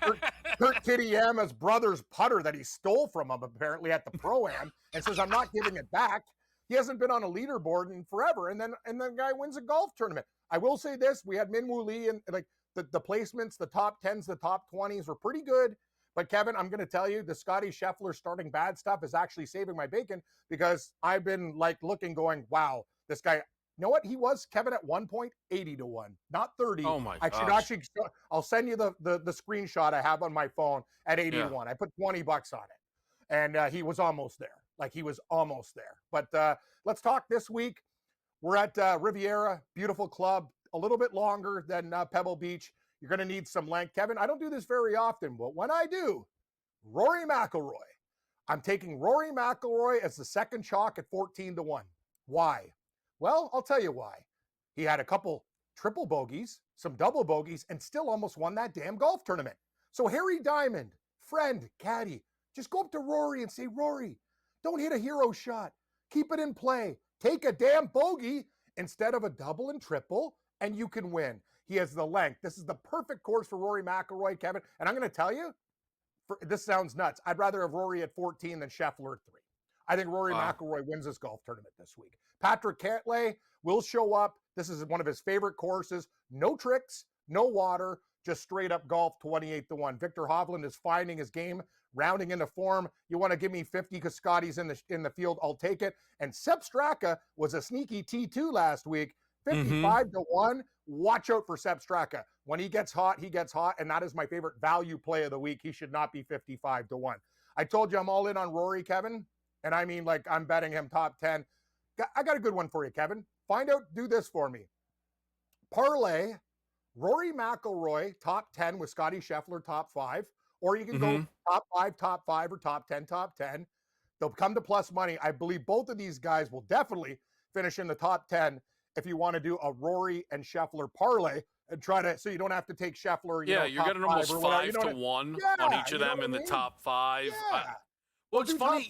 Kurt Kitayama's brother's putter that he stole from him, apparently, at the Pro-Am, and says, I'm not giving it back. He hasn't been on a leaderboard in forever, and then the guy wins a golf tournament. I will say this, we had Min Woo Lee, and like the placements, the top 10s, the top 20s were pretty good. But Kevin, I'm going to tell you, the Scotty Scheffler starting bad stuff is actually saving my bacon, because I've been like looking, going, wow, this guy. You know what? He was, Kevin, at one point 80 to 1, not 30. Oh my I should actually, I'll send you the screenshot I have on my phone at 80 to 1. I put $20 on it, and he was almost there. Like, he was almost there. But let's talk this week. We're at Riviera, beautiful club, a little bit longer than Pebble Beach. You're going to need some length. Kevin, I don't do this very often, but when I do, Rory McIlroy. I'm taking Rory McIlroy as the second chalk at 14 to 1. Why? Well, I'll tell you why. He had a couple triple bogeys, some double bogeys, and still almost won that damn golf tournament. So Harry Diamond, friend, caddy, just go up to Rory and say, Rory, don't hit a hero shot. Keep it in play. Take a damn bogey instead of a double and triple, and you can win. He has the length. This is the perfect course for Rory McIlroy, Kevin. And I'm going to tell you, this sounds nuts. I'd rather have Rory at 14 than Scheffler at 3. I think Rory McIlroy wins this golf tournament this week. Patrick Cantlay will show up. This is one of his favorite courses. No tricks, no water, just straight up golf, 28 to 1. Victor Hovland is finding his game, rounding into form. You want to give me 50 because Scotty's in the field, I'll take it. And Sepp Straka was a sneaky T2 last week, 55 to 1. Watch out for Sepp Straka. When he gets hot, and that is my favorite value play of the week. He should not be 55 to 1. I told you I'm all in on Rory, Kevin. And I mean, like, I'm betting him top 10. I got a good one for you, Kevin. Do this for me. Parlay Rory McIlroy, top 10 with Scotty Scheffler, top 5. Or you can go top 5, or top 10, top 10. They'll come to plus money. I believe both of these guys will definitely finish in the top 10 if you want to do a Rory and Scheffler parlay and try to, so you don't have to take Scheffler. You're getting almost 5 to 1 on each of them in the top 5. Yeah. Well, it's funny,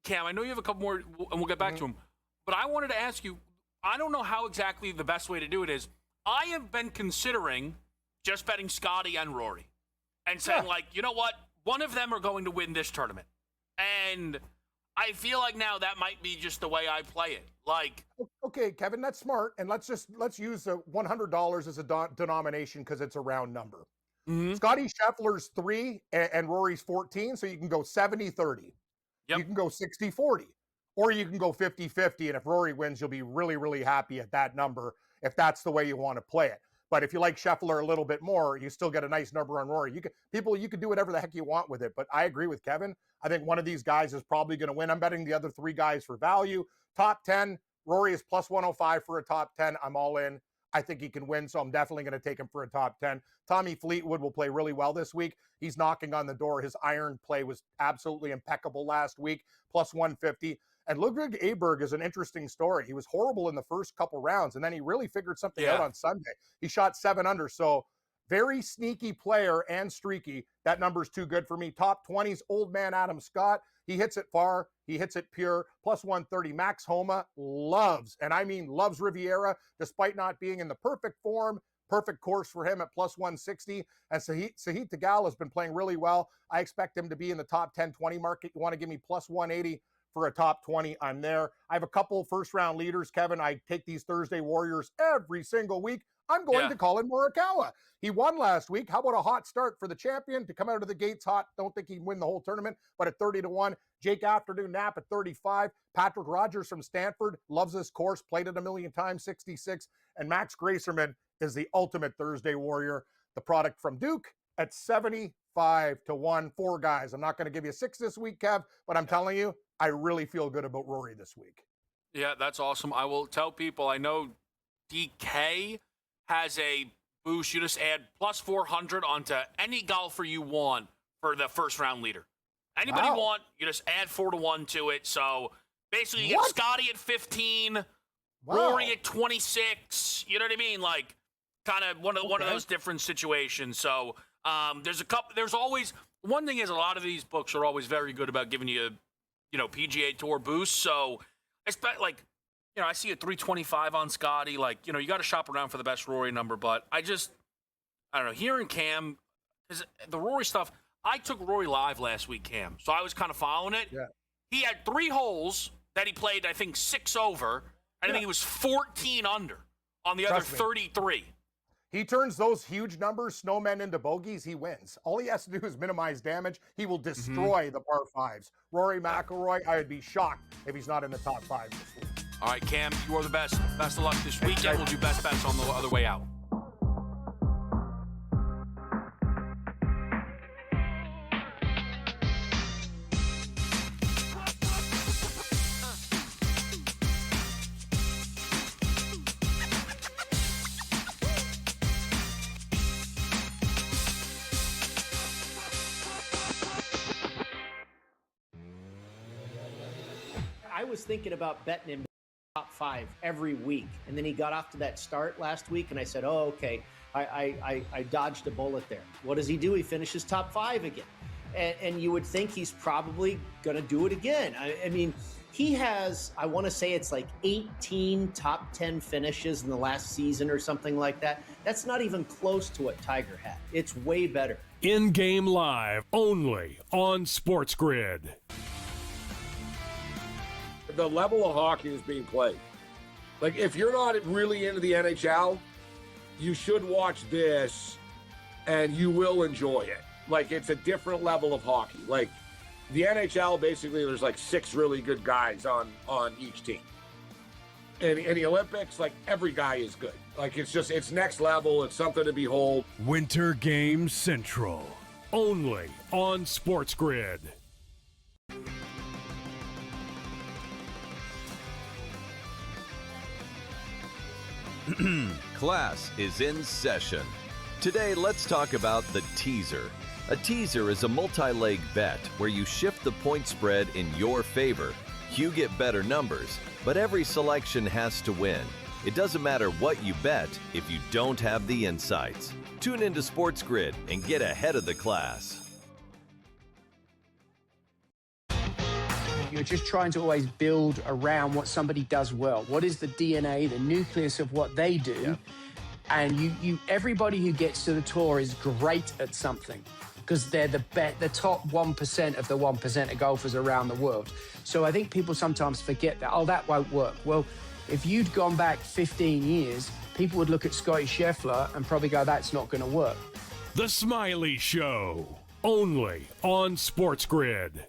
Cam, I know you have a couple more, and we'll get back to them. But I wanted to ask you, I don't know how exactly the best way to do it is. I have been considering just betting Scotty and Rory and saying, like, you know what? One of them are going to win this tournament. And I feel like now that might be just the way I play it. Like, okay, Kevin, that's smart. And let's use the $100 as a denomination because it's a round number. Scotty Scheffler's 3 and Rory's 14, so you can go 70-30. Yep. You can go 60-40. Or you can go 50-50, and if Rory wins, you'll be really, really happy at that number if that's the way you want to play it. But if you like Scheffler a little bit more, you still get a nice number on Rory. You can do whatever the heck you want with it. But I agree with Kevin. I think one of these guys is probably going to win. I'm betting the other 3 guys for value. Top 10, Rory is plus 105 for a top 10. I'm all in. I think he can win, so I'm definitely going to take him for a top 10. Tommy Fleetwood will play really well this week. He's knocking on the door. His iron play was absolutely impeccable last week, plus 150. And Ludwig Aberg is an interesting story. He was horrible in the first couple rounds, and then he really figured something out on Sunday. He shot 7 under, so very sneaky player and streaky. That number's too good for me. Top 20s, old man Adam Scott. He hits it far. He hits it pure. Plus 130. Max Homa loves, and I mean loves Riviera, despite not being in the perfect form. perfect course for him at plus 160. And Sahith Theegala has been playing really well. I expect him to be in the top 10, 20 market. You want to give me plus 180 for a top 20, I'm there. I have a couple first-round leaders, Kevin. I take these Thursday Warriors every single week. I'm going to Colin Morikawa. He won last week. How about a hot start for the champion to come out of the gates hot? Don't think he'd win the whole tournament, but at 30-1. Jake Afternoon Knapp at 35. Patrick Rogers from Stanford loves this course, played it a million times, 66. And Max Gracerman is the ultimate Thursday Warrior, the product from Duke at 75-1. 4 guys. I'm not going to give you 6 this week, Kev, but I'm telling you, I really feel good about Rory this week. Yeah, that's awesome. I will tell people, I know DK has a boost. You just add plus 400 onto any golfer you want for the first round leader. Anybody you want, you just add 4-1 to it. So basically, you get Scotty at 15, Rory at 26. You know what I mean? Like, kind of one of those different situations. So there's a couple. There's always one thing is a lot of these books are always very good about giving you, PGA Tour boosts. So it's like, I see a 325 on Scotty. Like, you got to shop around for the best Rory number. But I don't know. Hearing Cam, because the Rory stuff. I took Rory live last week, Cam, so I was kind of following it. Yeah. He had 3 holes that he played, I think, 6 over, and I think he was 14 under on the other 33. He turns those huge numbers, snowmen, into bogeys, he wins. All he has to do is minimize damage. He will destroy the par 5s. Rory McIlroy, I would be shocked if he's not in the top 5 this week. All right, Cam, you are the best. Best of luck this weekend. We'll do best bets on the other way out. I was thinking about betting him top 5 every week, and then he got off to that start last week, and I said, "Oh, okay, I dodged a bullet there." What does he do? He finishes top 5 again, and you would think he's probably going to do it again. I mean, he has, I want to say it's like 18 top 10 finishes in the last season or something like that. That's not even close to what Tiger had. It's way better. In-game live, only on SportsGrid. The level of hockey is being played. Like, if you're not really into the NHL, you should watch this and you will enjoy it. Like, it's a different level of hockey. Like, the NHL, basically, there's like 6 really good guys on each team. And in the Olympics, like, every guy is good. Like, it's next level. It's something to behold. Winter Games Central, only on SportsGrid. Class is in session. Today, let's talk about the teaser. A teaser is a multi-leg bet where you shift the point spread in your favor. You get better numbers, but every selection has to win. It doesn't matter what you bet if you don't have the insights. Tune into SportsGrid and get ahead of the class. You're just trying to always build around what somebody does well. What is the DNA, the nucleus of what they do? Yeah. And everybody who gets to the tour is great at something because they're the top 1% of the 1% of golfers around the world. So I think people sometimes forget that, that won't work. Well, if you'd gone back 15 years, people would look at Scotty Scheffler and probably go, that's not going to work. The Smiley Show, only on SportsGrid.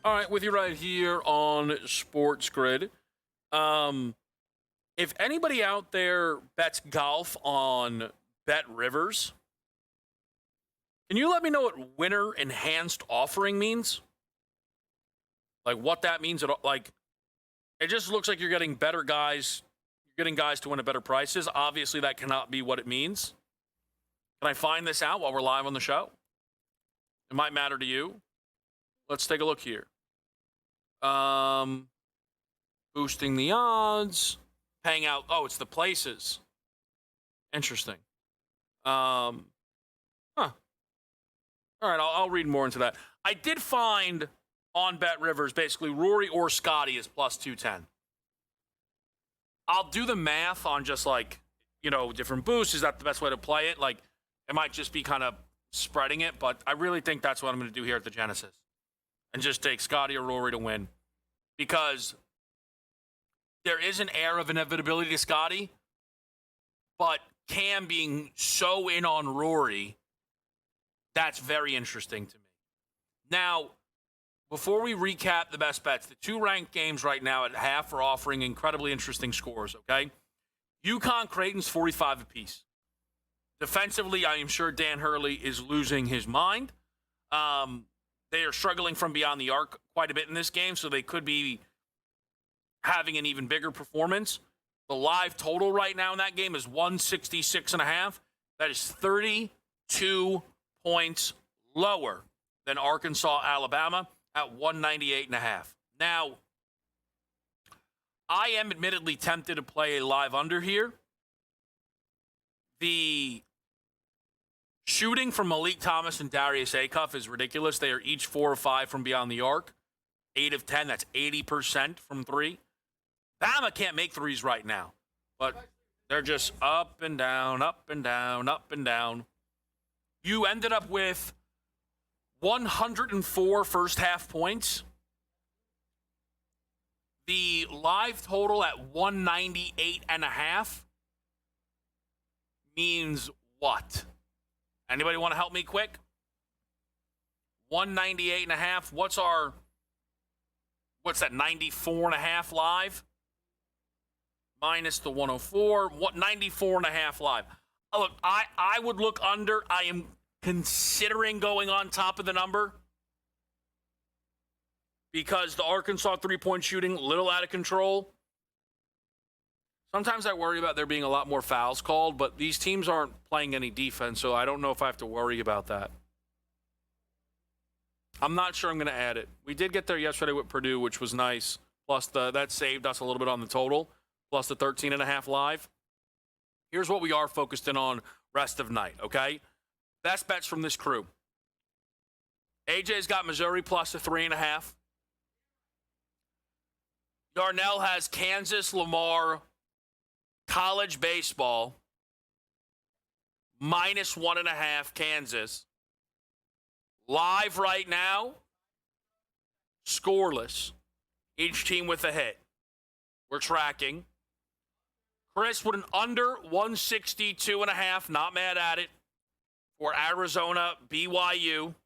All right, with you right here on SportsGrid. If anybody out there bets golf on Bet Rivers, can you let me know what winner enhanced offering means? Like what that means? Like, it just looks like you're getting better guys. You're getting guys to win at better prices. Obviously, that cannot be what it means. Can I find this out while we're live on the show? It might matter to you. Let's take a look here. Boosting the odds. paying out. Oh, it's the places. Interesting. All right, I'll read more into that. I did find on Bet Rivers, basically Rory or Scotty is plus 210. I'll do the math on just like, different boosts. Is that the best way to play it? Like, it might just be kind of spreading it, but I really think that's what I'm going to do here at the Genesis. And just take Scotty or Rory to win. Because there is an air of inevitability to Scotty, but Cam being so in on Rory, that's very interesting to me. Now, before we recap the best bets, the two ranked games right now at half are offering incredibly interesting scores, okay? UConn Creighton's 45 apiece. Defensively, I am sure Dan Hurley is losing his mind. They are struggling from beyond the arc quite a bit in this game, so they could be having an even bigger performance. The live total right now in that game is 166.5. That is 32 points lower than Arkansas, Alabama at 198.5. Now, I am admittedly tempted to play a live under here. The shooting from Malik Thomas and Darius Acuff is ridiculous. They are each 4 or 5 from beyond the arc. 8 of 10, that's 80% from 3. Bama can't make threes right now, but they're just up and down, up and down, up and down. You ended up with 104 first half points. The live total at 198.5 means what? Anybody want to help me quick? 198.5. What's that, 94.5 live? Minus the 104. 94.5 live. Oh, look, I would look under. I am considering going on top of the number because the Arkansas three-point shooting, a little out of control. Sometimes I worry about there being a lot more fouls called, but these teams aren't playing any defense, so I don't know if I have to worry about that. I'm not sure I'm going to add it. We did get there yesterday with Purdue, which was nice. Plus, that saved us a little bit on the total. Plus the 13.5 live. Here's what we are focused in on rest of night, okay? Best bets from this crew. AJ's got Missouri plus a 3.5. Darnell has Kansas, Lamar, college baseball, minus 1.5 Kansas. Live right now, scoreless. Each team with a hit. We're tracking. Chris with an under 162.5. Not mad at it. For Arizona, BYU.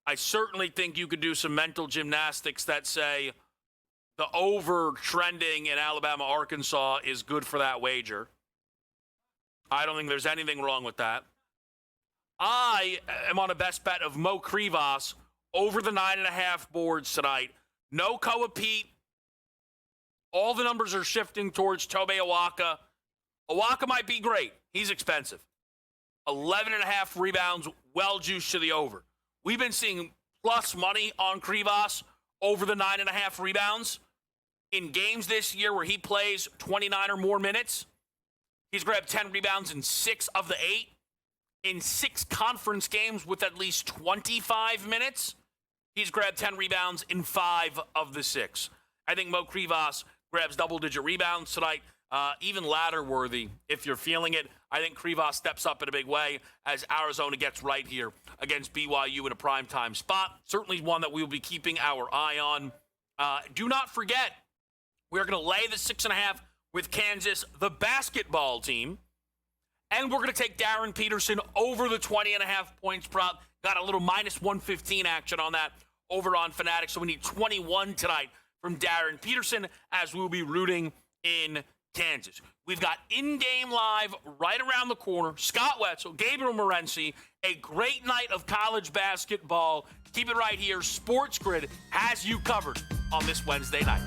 I certainly think you could do some mental gymnastics that say the over trending in Alabama, Arkansas is good for that wager. I don't think there's anything wrong with that. I am on a best bet of Mo Krivas over the 9.5 boards tonight. No Koa Pete. All the numbers are shifting towards Tobe Awaka. Awaka might be great. He's expensive. 11.5 rebounds, well juiced to the over. We've been seeing plus money on Krivas over the 9.5 rebounds. In games this year where he plays 29 or more minutes, he's grabbed 10 rebounds in 6 of the 8. In 6 conference games with at least 25 minutes, he's grabbed 10 rebounds in 5 of the 6. I think Mo Krivas grabs double-digit rebounds tonight, even ladder-worthy if you're feeling it. I think Krivas steps up in a big way as Arizona gets right here against BYU in a primetime spot. Certainly one that we will be keeping our eye on. Do not forget, we're going to lay the 6.5 with Kansas, the basketball team. And we're going to take Darren Peterson over the 20.5 points prop. Got a little minus 115 action on that over on Fanatics. So we need 21 tonight from Darren Peterson as we'll be rooting in Kansas. We've got in-game live right around the corner. Scott Wetzel, Gabriel Morency, a great night of college basketball. Keep it right here. SportsGrid has you covered on this Wednesday night.